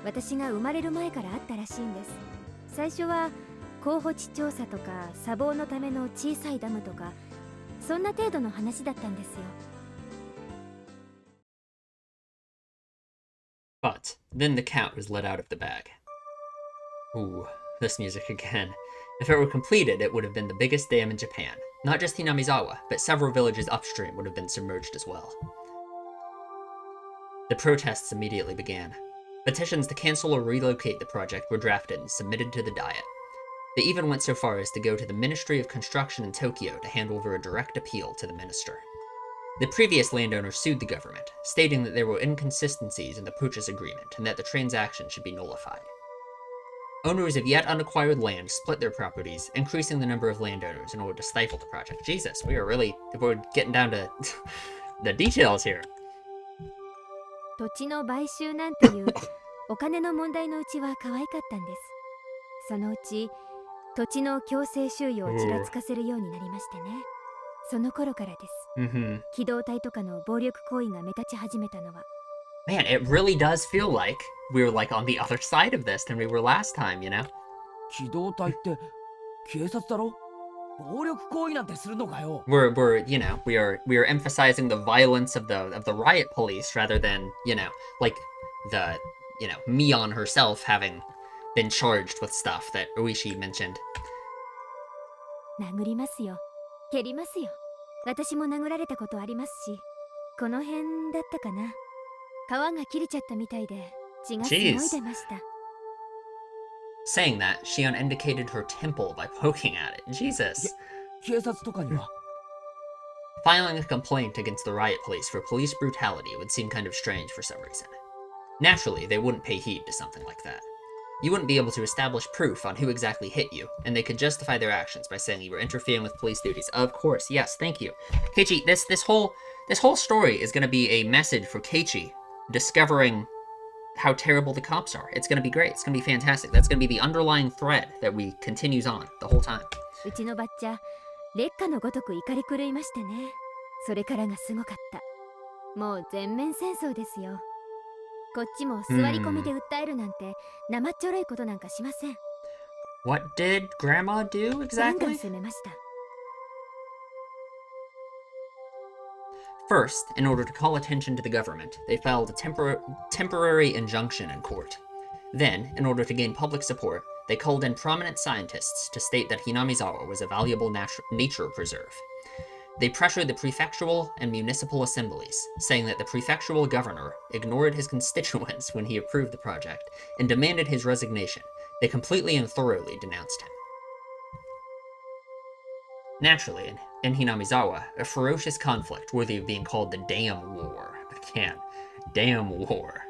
私が生まれる前からあったらしいんです。最初は候補地調査とか砂防のための小さいダムとかそんな程度の話だったんですよ。But then the cat was let out of the bag. Ooh, this music again. If it were completed, it would have been the biggest dam in Japan. Not just Hinamizawa, but several villages upstream would have been submerged as well. The protests immediately began. Petitions to cancel or relocate the project were drafted and submitted to the Diet. They even went so far as to go to the Ministry of Construction in Tokyo to hand over a direct appeal to the minister. The previous landowner sued the government, stating that there were inconsistencies in the purchase agreement and that the transaction should be nullified. Owners of yet unacquired land split their properties, increasing the number of landowners in order to stifle the project. Jesus, we're getting down to the details here. 土地の買収なんていうお金の問題のうちは可愛かったんです。そのうち土地の強制収用をちらつかせるようになりましてね。その頃からです。機動隊とかの暴力行為が目立ち始めたのは。Man, it really does feel like we're like on the other side of this than we were last time, you know? 機動隊って警察だろ？暴力行為なんてするのかよ。We're we are emphasizing the violence of the riot police rather than, like the, Mion herself having been charged with stuff that Uishi mentioned. 殴りますよ。蹴りますよ。私も殴られたことありますし、この辺だったかな。皮が切れちゃったみたいで血がすごい出ました。Saying that, Shion indicated her temple by poking at it. Jesus. 警察とかには Filing a complaint against the riot police for police brutality would seem kind of strange for some reason. Naturally, they wouldn't pay heed to something like that. You wouldn't be able to establish proof on who exactly hit you, and they could justify their actions by saying you were interfering with police duties. Of course, yes, thank you. Keiichi, this whole story is going to be a message for Keiichi discovering how terrible the cops are. It's going to be great. It's going to be fantastic. That's going to be the underlying thread that we continues on the whole time. うちのバッチャ、劣化のごとく怒り狂いましてね。それからがすごかった。もう全面戦争ですよ。こっちも座り込みで訴えるなんて生っちょろいことなんかしません。What did Grandma do ガンガン exactly? 攻めました。First, in order to call attention to the government, they filed a temporary injunction in court. Then, in order to gain public support, they called in prominent scientists to state that Hinamizawa was a valuable nature preserve. They pressured the prefectural and municipal assemblies, saying that the prefectural governor ignored his constituents when he approved the project and demanded his resignation. They completely and thoroughly denounced him. Naturally, in Hinamizawa, a ferocious conflict worthy of being called the Damn War began. Damn War.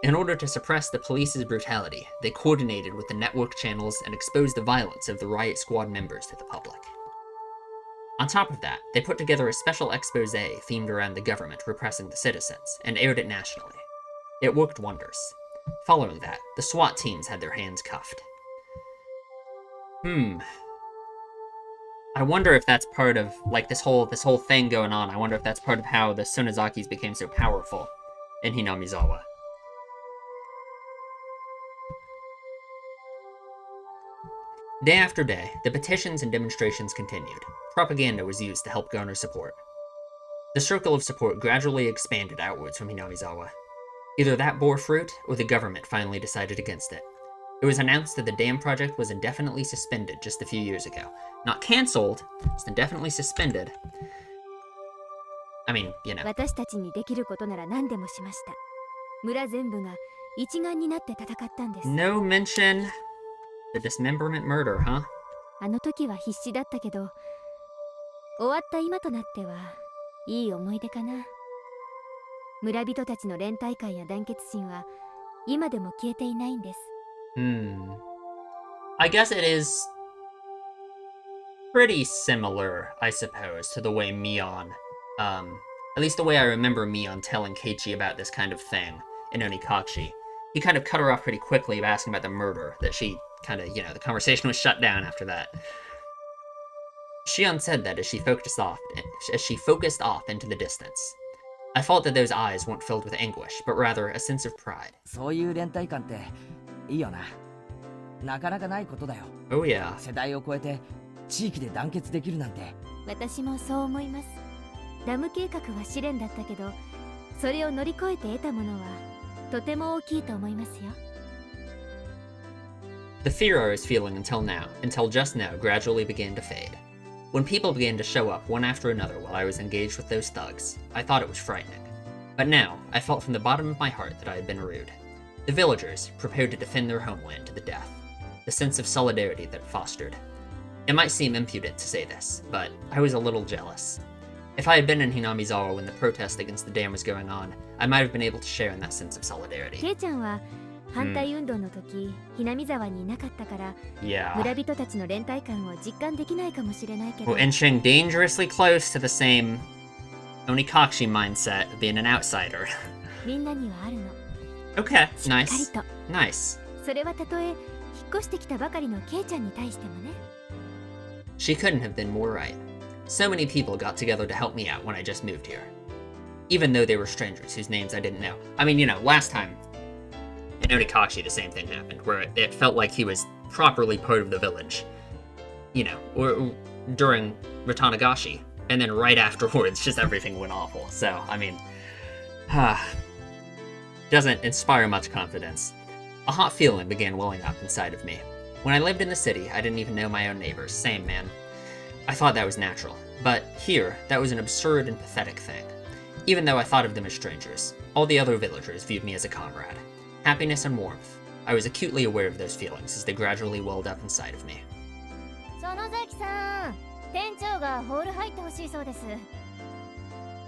In order to suppress the police's brutality, they coordinated with the network channels and exposed the violence of the riot squad members to the public. On top of that, they put together a special expose themed around the government repressing the citizens, and aired it nationally. It worked wonders. Following that, the SWAT teams had their hands cuffed. I wonder if that's part of, like, this whole thing going on. I wonder if that's part of how the Sonozakis became so powerful in Hinamizawa. Day after day, the petitions and demonstrations continued. Propaganda was used to help garner support. The circle of support gradually expanded outwards from Hinamizawa. Either that bore fruit, or the government finally decided against it. It was announced that the dam project was indefinitely suspended just a few years ago. Not cancelled, just indefinitely suspended. I mean, you know. 私たちにできることなら何でもしました。村全部が一丸になって戦ったんです。No mention the dismemberment murder, huh? あの時は必死だったけど、終わった今となってはいい思い出かな。村人たちの連帯感や団結心は今でも消えていないんです。I guess it is pretty similar, I suppose, to the way Mion, at least the way I remember Mion telling Keiichi about this kind of thing in Onikachi. He kind of cut her off pretty quickly by asking about the murder, that she kind of, the conversation was shut down after that. Shion said that as she focused off into the distance. I felt that those eyes weren't filled with anguish, but rather a sense of pride. そういう連帯感っていいよな。なかなかないことだよ。Oh yeah. 世代を超えて地域で団結できるなんて。私もそう思います。ダム計画は試練だったけど、それを乗り越えて得たものはとても大きいと思いますよ。The fear I was feeling until just now, gradually began to fade. When people began to show up one after another while I was engaged with those thugs, I thought it was frightening. But now, I felt from the bottom of my heart that I had been rude. The villagers, prepared to defend their homeland to the death. The sense of solidarity that it fostered. It might seem impudent to say this, but I was a little jealous. If I had been in Hinamizawa when the protest against the dam was going on, I might have been able to share in that sense of solidarity. ケイちゃんは反対運動の時、hinamizawaにいなかったから、Yeah. 村人たちの連帯感を実感できないかもしれないけど。We're inching dangerously close to the same Onikachi mindset of being an outsider. みんなにはあるの。Okay, しっかり nice. と。Nice. それはたとえ引っ越してきたばかりのケイちゃんに対してもね。She couldn't have been more right. So many people got together to help me out when I just moved here. Even though they were strangers whose names I didn't know. I mean, last time in Onikachi the same thing happened, where it felt like he was properly part of the village. Or during Watanagashi. And then right afterwards, just everything went awful. So, I mean, doesn't inspire much confidence. A hot feeling began welling up inside of me. When I lived in the city, I didn't even know my own neighbors. Same, man. I thought that was natural. But here, that was an absurd and pathetic thing. Even though I thought of them as strangers, all the other villagers viewed me as a comrade. Happiness and warmth. I was acutely aware of those feelings as they gradually welled up inside of me. 園崎さん、店長がホール入ってほしいそうです。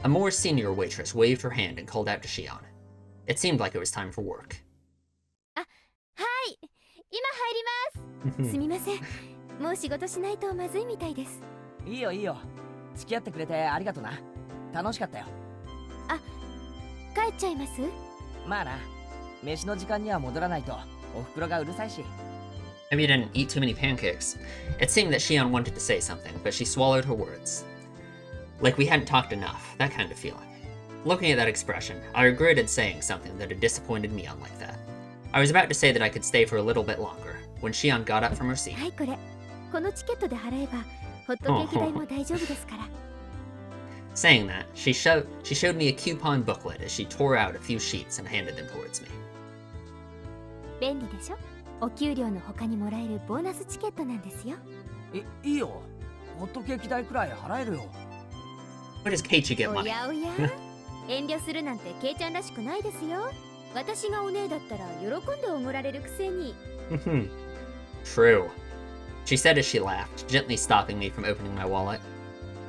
A more senior waitress waved her hand and called out to Shion. It seemed like it was time for work. はい、今入ります。すみません。もう仕事しないとまずいみたいです。いいよいいよ。付き合ってくれてありがとな。楽しかったよ。帰っちゃいます？まあな。飯の時間には戻らないとお袋がうるさいし。Maybe you didn't eat too many pancakes. It seemed that Shion wanted to say something, but she swallowed her words. Like we hadn't talked enough, that kind of feeling. Looking at that expression, I regretted saying something that had disappointed Mion like that. I was about to say that I could stay for a little bit longer, when Shion got up from her seat. はいこれこのチケットで払えばホットケーキ代も大丈夫ですから Saying that, she showed me a coupon booklet as she tore out a few sheets and handed them towards me. 便利でしょお給料の他にもらえるボーナスチケットなんですよいいよホットケーキ代くらい払えるよ Where does Keiichi get お money? やおや遠慮するなんてケイちゃんらしくないですよ私がお姉だったら喜んでおごられるくせに True. She said as she laughed, gently stopping me from opening my wallet.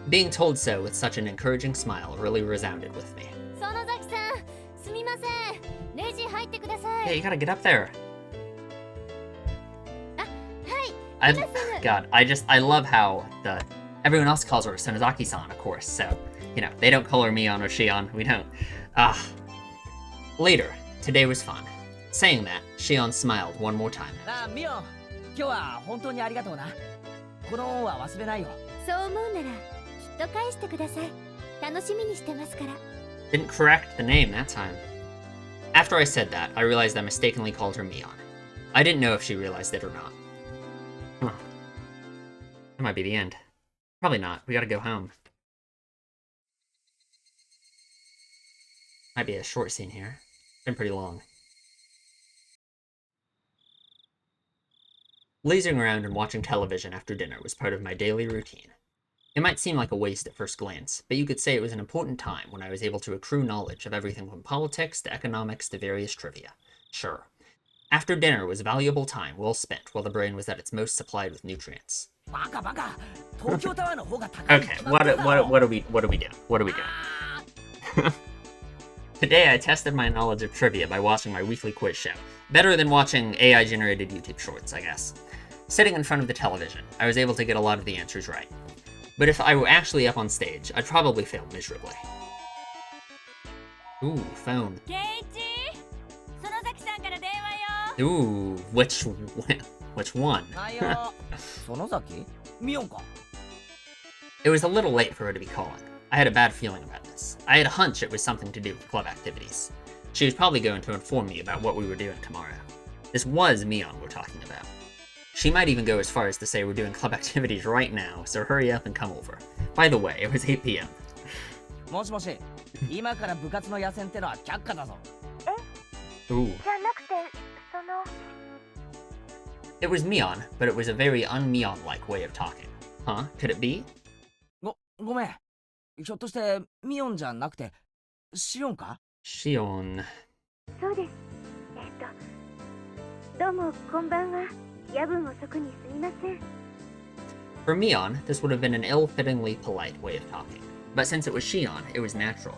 Being told so with such an encouraging smile really resounded with me. 園崎さんすみませんレジ入ってくださ Hey, い you gotta get up there. はい God, I love how everyone else calls her Sonozaki-san, of course, so, you know, they don't call her Mion or Shion, we don't. Later, today was fun. Saying that, Shion smiled one more time. あミオン今日は本当にありがとうなこの恩は忘れないよそう思うならきっと返してください楽しみにしてますから Didn't correct the name that time. After I said that, I realized I mistakenly called her Mion. I didn't know if she realized it or not. Huh. That might be the end. Probably not. We gotta go home. Might be a short scene here. It's been pretty long. Lazing around and watching television after dinner was part of my daily routine. It might seem like a waste at first glance, but you could say it was an important time when I was able to accrue knowledge of everything from politics to economics to various trivia. Sure. After dinner was valuable time well spent while the brain was at its most supplied with nutrients. バカバカ東京タワーの方が高い Okay, what do we do? What do we do? Today I tested my knowledge of trivia by watching my weekly quiz show. Better than watching AI-generated YouTube shorts, I guess. Sitting in front of the television, I was able to get a lot of the answers right. But if I were actually up on stage, I'd probably fail miserably. Ooh, phone. ケイチ園崎さんから電話よ Ooh, which one? はいよ園崎ミオンか It was a little late for her to be calling. I had a bad feeling about this. I had a hunch it was something to do with club activities. She was probably going to inform me about what we were doing tomorrow. This was Mion we're talking about. She might even go as far as to say we're doing club activities right now, so hurry up and come over. By the way, it was 8 p.m. もしもし今から部活の野戦ってのは却下だぞ Ooh. じゃなくてその It was Mion, but it was a very un-Mion-like way of talking. Huh? Could it be? ごめんひょっとしてミオンじゃなくてシオンか Shion. そうですどうもこんばんは夜分遅くにすみません For Mion, this would have been an ill-fittingly polite way of talking. But since it was Shion, it was natural.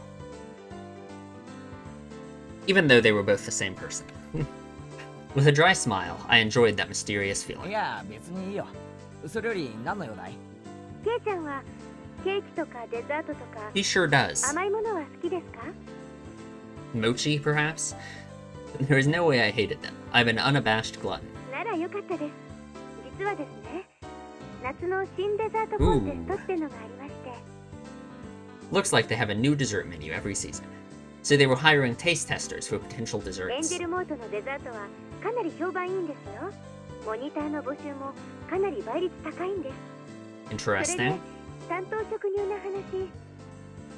Even though they were both the same person. With a dry smile, I enjoyed that mysterious い feeling. や別にいいよそれより何の用だいケイちゃんはケーキとかデザートとか He sure does. 甘いものは好きですか Mochi, perhaps? There is no way I hated them. I'm an unabashed glutton. ならよかったです実はですね夏の新デザートコンテストってのがありまして Looks like they have a new dessert menu every season. So they were hiring taste testers for potential エン desserts. ジェルモートのデザートはかなり評判いいんですよモニターの募集もかなり倍率高いんです Interesting. 担当職人の話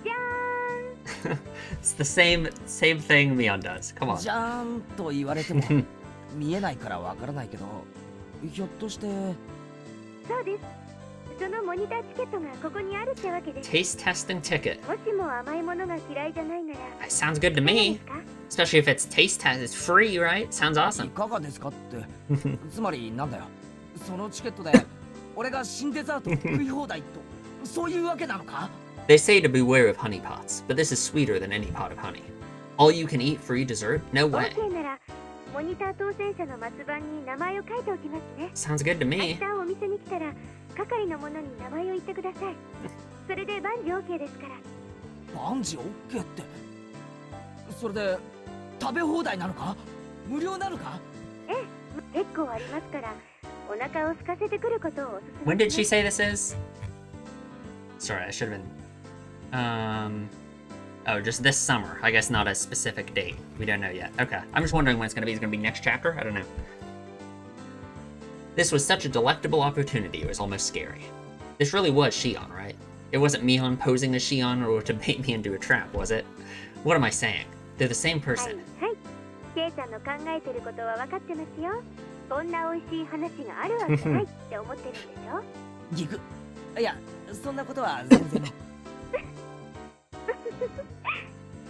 じゃーん It's the same thing Mion does. Come じ on. ゃーんと言われても見えないからわからないけどひょっとしてそうですそのモニターチケットがここにあるってわけです Taste testing ticket. もしも甘いものが嫌いじゃないなら That sounds good to いかがで me. すか Especially if it's taste test. It's free, right? Sounds い awesome. かがですかってつまりなんだよそのチケットで俺が新デザート食い放題とそういうわけなのか They say to beware of honey pots, but this is sweeter than any pot of honey. All you can eat free dessert? No way. OK ならモニター当選者の末番に名前を書いておきますね Sounds good to 明 me. 日お店に来たら係の者に名前を言ってくださいそれで万事 OK ですから万事 OK ってそれで食べ放題なのか無料なのか結構ありますからお腹を空かせてくることをおすすめ When did she say this is? Sorry, I should have been Oh, just this summer. I guess not a specific date. We don't know yet. Okay. I'm just wondering when it's gonna be. Is it gonna be next chapter? I don't know. This was such a delectable opportunity, it was almost scary. This really was Shion, right? It wasn't Mion posing as Shion or to bait me into a trap, was it? What am I saying? They're the same はい person. はいケイちゃんの考えてることは分かってますよそんな美味しい話があるわけないって思ってるんでしょギク。いや、そんなことは全然。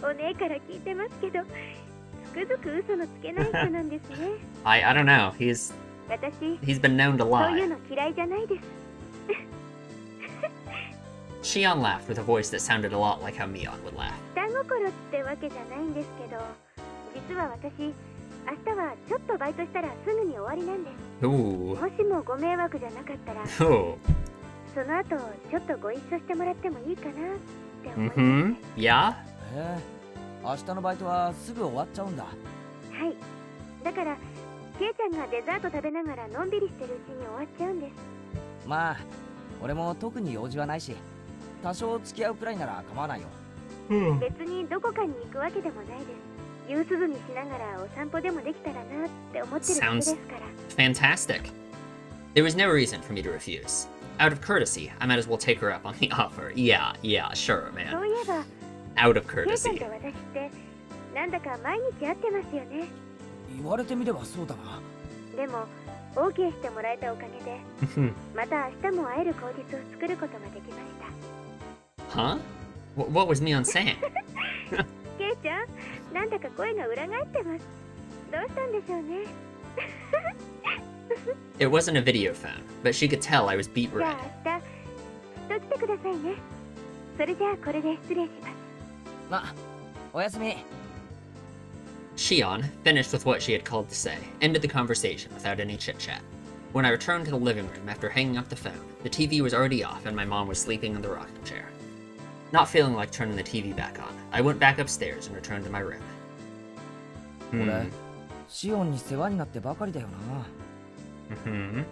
お姉から聞いてますけどつくづく嘘のつけない人なんですね I don't know. He's 私 been known to そういう lie. の嫌いじゃないです Shion laughed with a voice that sounded a lot like how Mion would laugh. 下心ってわけじゃないんですけど実は私明日はちょっとバイトしたらすぐに終わりなんです Ooh. もしもご迷惑じゃなかったら Oh. その後ちょっとご一緒してもらってもいいかなって思います、 Mm-hmm. Yeah? へえ、明日のバイトはすぐ終わっちゃうんだ。はいだからケイちゃんがデザート食べながらのんびりしてるうちに終わっちゃうんですまあ、俺も特に用事はないし、多少付き合うくらいなら構わないよ。別にどこかに行くわけでもないです夕涼みしながらお散歩でもできたらなって思ってるだけですから Fantastic. There was no reason for me to refuse. Out of courtesy, I might as well take her up on the offer. Yeah, sure, そ man. ういえば Out of ケイちゃん courtesy. と私ってなんだか毎日会ってますよね言われてみればそうだな。でも OK してもらえたおかげでまた明日も会える口実を作ることができました Huh? What was Mion saying? ケイちゃんなんだか声が裏返ってますどうしたんでしょうね It wasn't a video phone, but she could tell I was beet じゃ red. あ明日きっと来てくださいねそれじゃあこれで失礼しますま、おやすみ。Shion, finished with what she had called to say, ended the conversation without any chit-chat. When I returned to the living room after hanging up the phone, the TV was already off and my mom was sleeping in the rocking chair. Not feeling like turning the TV back on, I went back upstairs and returned to my room. 俺、シオンに世話になってばかりだよな。Mm-hmm.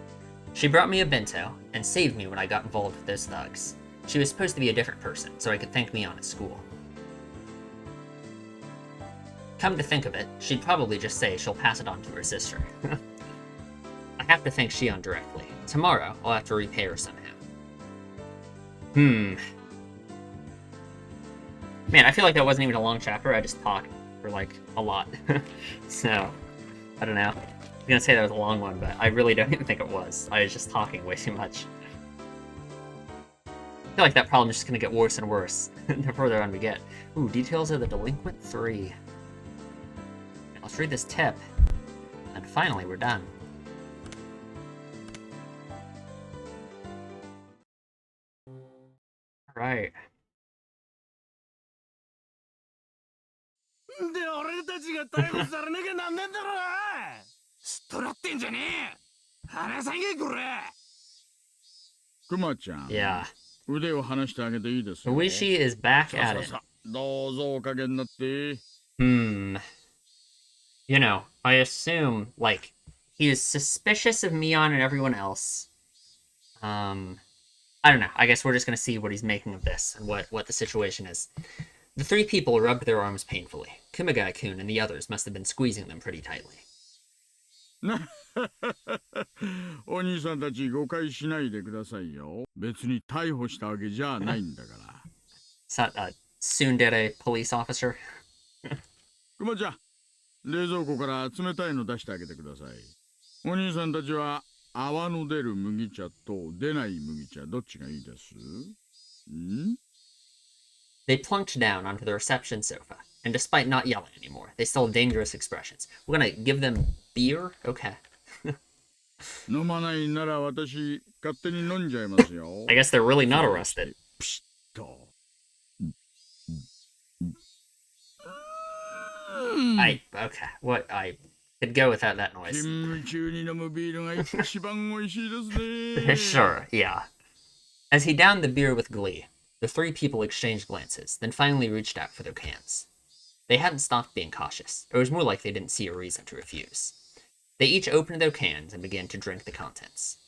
She brought me a bento and saved me when I got involved with those thugs. She was supposed to be a different person, so I could thank me on at school. Come to think of it, she'd probably just say she'll pass it on to her sister. I have to thank Shion directly. Tomorrow, I'll have to repay her somehow. Man, I feel like that wasn't even a long chapter. I just talked for, like, a lot. So, I don't know. I was gonna say that was a long one, but I really don't even think it was. I was just talking way too much. I feel like that problem is just gonna get worse and worse the further on we get. Ooh, details of the delinquent 3. Let's read this tip. And finally, we're done. Alright. で俺たちが逮捕されなきゃなんねえんだろうなすっとらってんじゃねえ話さんけこれクマちゃん Yeah. 腕を離してあげていいですよ Uishi is back さ at さ it. さどうぞおかげになって You know, I assume, like, he is suspicious of Mion and everyone else. I don't know. I guess we're just gonna see what he's making of this and what the situation is. The 3 people rubbed their arms painfully. Kumagai-kun and the others must have been squeezing them pretty tightly. お兄さんたち誤解しないでくださいよ別に逮捕したわけじゃないんだから Is that a tsundere police officer? クマちゃん冷蔵庫から冷たいの出してあげてくださいお兄さんたちは泡の出る麦茶と出ない麦茶どっちがいいですん They plunked down onto the reception sofa, and despite not yelling anymore, they still had dangerous expressions. We're gonna give them beer? Okay. 飲まないなら私勝手に飲んじゃいますよ I guess they're really not arrested. ピシッと Okay. What? I could go without that 勤 noise. 務中に飲むビールが一番美味しいですね Sure, yeah. As he downed the beer with glee, the 3 people exchanged glances, then finally reached out for their cans. They hadn't stopped being cautious. It was more like they didn't see a reason to refuse. They each opened their cans and began to drink the contents.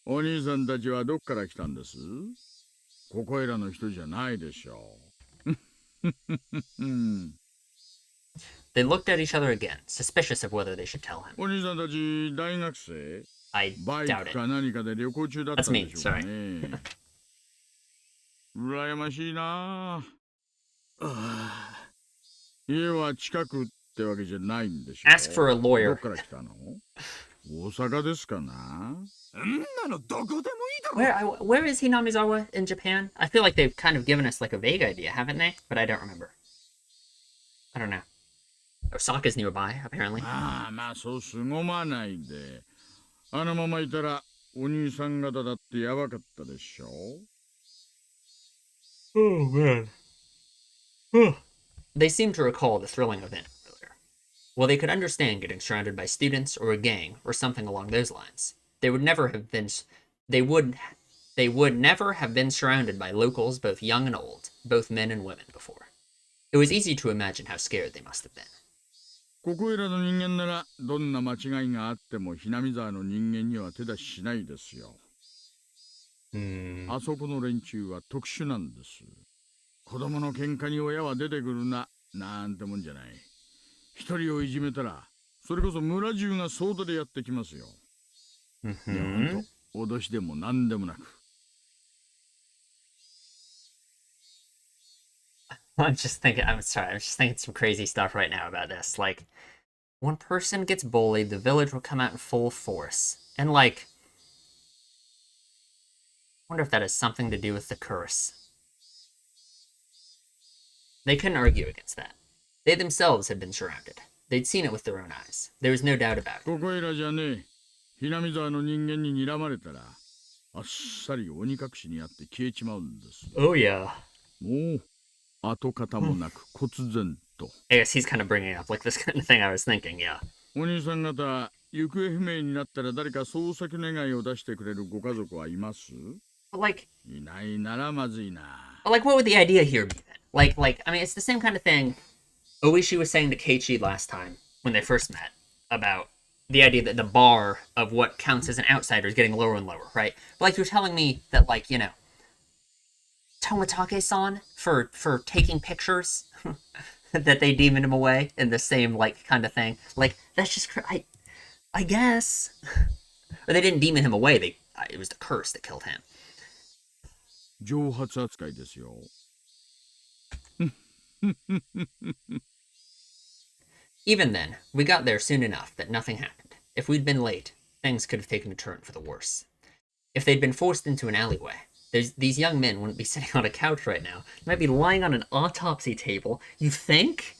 お兄さんたちはどっから来たんですここいらの人じゃないでしょう。They looked at each other again, suspicious of whether they should tell him. お兄さんたち大学生 I バイ doubt ク it. か何かで旅行中だったん That's で me, しょうかね。羨ましいな。家は近くってわけじゃないんでしょ。Ask for a ど lawyer. っから来たの？大阪ですかな？んなのどこでもいいだろ。 Where is Hinamizawa in Japan? I feel like they've kind of given us like a vague idea, haven't they? But I don't remember. I don't know. Osaka's nearby, apparently. まあまあそうすごまないで。あのままいたらお兄さん方だってやばかったでしょ。Oh man. They seem to recall the thrilling event earlier. Well, they could understand getting surrounded by students or a gang or something along those lines. They would never have been surrounded by locals, both young and old, both men and women, before. It was easy to imagine how scared they must have been. ここいらの人間ならどんな間違いがあってもひなみ沢の人間には手出ししないですよ。あそこの連中は特殊なんです。子供の喧嘩に親は出てくるな、なんてもんじゃない。一人をいじめたら、それこそ村中が総出でやってきますよ。いや、ほんと、脅しでもなんでもなく。I'm just thinking some crazy stuff right now about this. Like, one person gets bullied, the village will come out in full force. And like, I wonder if that has something to do with the curse. They couldn't argue against that. They themselves had been surrounded. They'd seen it with their own eyes. There was no doubt about it. ここいらじゃねえ。ひなみ沢の人間に睨まれたら、あっさり鬼隠しにあって消えちまうんです。Oh yeah. もう、跡形もなく忽然と。I guess he's kind of bringing up like this kind of thing I was thinking, yeah. お兄さん方、行方不明になったら誰か捜索願いを出してくれるご家族はいます？ Like, いないならまずいな。like, what would the idea here be then? Like, I mean, it's the same kind of thing Oishi was saying to Keiichi last time when they first met about the idea that the bar of what counts as an outsider is getting lower and lower, right? But like, you're telling me that, like, you know, Tomatake-san for taking pictures that they demoned him away in the same like kind of thing. Like that's just I guess, or they didn't demon him away. It was the curse that killed him. 蒸発扱いですよ。Even then, we got there soon enough that nothing happened. If we'd been late, things could have taken a turn for the worse. If they'd been forced into an alleyway, these young men wouldn't be sitting on a couch right now. They might be lying on an autopsy table. You think?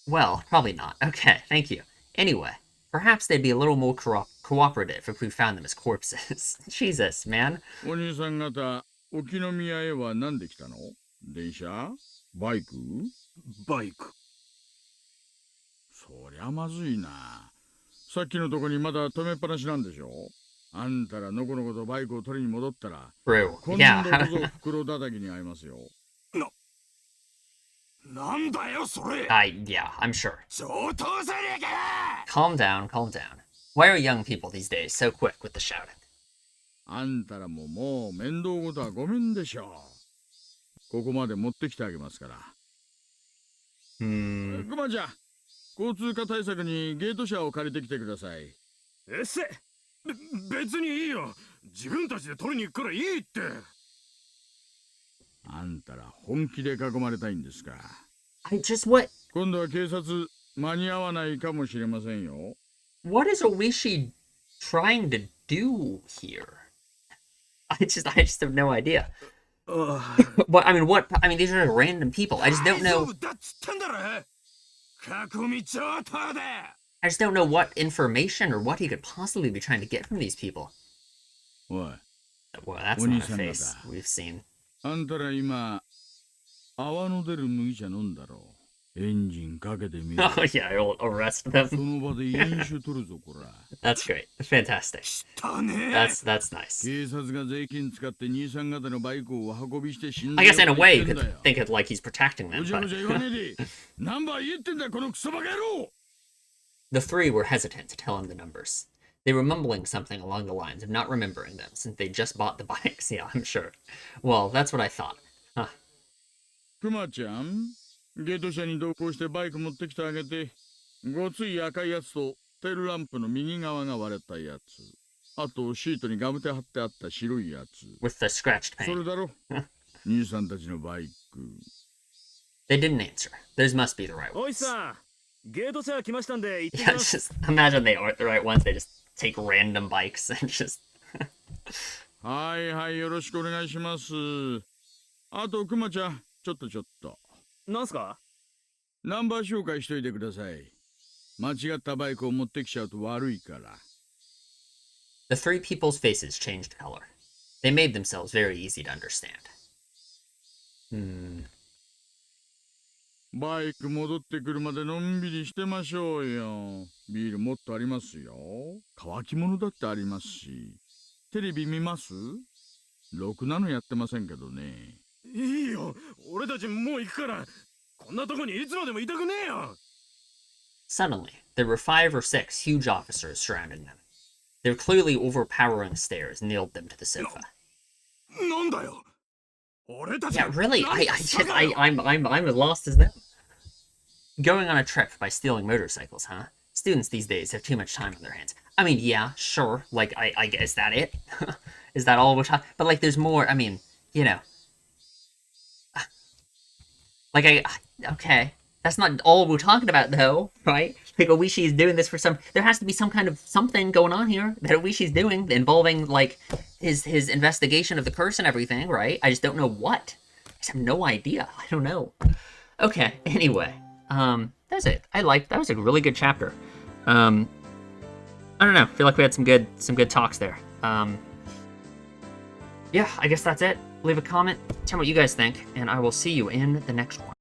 Well, probably not. Okay, thank you. Anyway, perhaps they'd be a little more cooperative if we found them as corpses. Jesus, man. お兄さん方、沖宮へは何で来たの？電車？バイク？バイク。そりゃまずいな。さっきのとこにまだ止めっぱなしなんでしょ？あんたらのこのことバイクを取りに戻ったら、True. 今 Yeah. 度こそ袋叩きに会いますよ。なんだよそれ。Yeah, I'm sure. 上等じゃねえか。 Calm down, calm down. Why are young people these days so quick with the shouting? あんたらももう面倒ごとはごめんでしょう。ここまで持ってきてあげますから。クマちゃん、交通課対策にゲート車を借りてきてください。えっせ。別にいいよ。自分たちで取りに行くからいいって。あんたら本気で囲まれたいんですか？ What 今度は警察間に合わないかもしれませんよ。is Oishi trying to do here? I just have no idea. What I mean, these are random people. I just don't know. I just don't know what information or what he could possibly be trying to get from these people. おい、 Well, that's not a face we've seen. あんたら今泡の出る麦茶飲んだろう。エンジンかけてみろ。 Oh yeah, I'll arrest them. その場で飲酒取るぞこら。That's great. Fantastic. That's nice. 警察が税金使って兄さん方のバイクを運びして死んだ。 I guess in a way you could think it like he's protecting them. おじゃ But おじゃ言わねえで。ナンバー言ってんだこのクソバカ野郎。 the three were hesitant to tell him the numbers. They were mumbling something along the lines of not remembering them, since they just bought the bikes. Yeah, I'm sure. Well, that's what I thought. Huh. クマちゃん、ゲート車に同行してバイク持ってきてあげて。ごつい赤いやつとテールランプの右側が割れたやつ。あとシートにガムテ貼ってあった白いやつ。With the scratched そ paint. れだろ兄さんたちのバイク。They didn't answer. Those must be the right おい ones. さん、ゲート車来ましたんで行ってき Yeah, ま it's す。 just imagine they aren't the right ones. They just take random bikes and just. はいはい、よろしくお願いします。あとクマちゃん、ちょっと。なんすか？ナンバー紹介しといてください。間違ったバイクを持ってきちゃうと悪いから。The three people's faces changed color. They made themselves very easy to understand. バイク戻ってくるまでのんびりしてましょうよ。ビールもっとありますよ。乾き物だってありますし。テレビ見ます？ろくなのやってませんけどね。いいよ、俺たちもう行くから。こんなとこにいつまでもいたくねえよ。Suddenly, there were 5 or 6 huge officers surrounding them. Their clearly overpowering stares nailed them to the sofa. なんだよ。俺たち Yeah, really, I'm as lost as them. Going on a trip by stealing motorcycles, huh? Students these days have too much time on their hands. I mean, yeah, sure, like, I guess, is that it? Is that all we're talking? But, like, there's more, I mean, you know. Like, okay. That's not all we're talking about, though, right? Like, Oishi's doing this for some... There has to be some kind of something going on here that Oishi's doing involving, like, his investigation of the curse and everything, right? I just don't know what. I just have no idea. I don't know. Okay, anyway. That's it. That was a really good chapter. I don't know. I feel like we had some good talks there. Yeah, I guess that's it. Leave a comment, tell me what you guys think, and I will see you in the next one.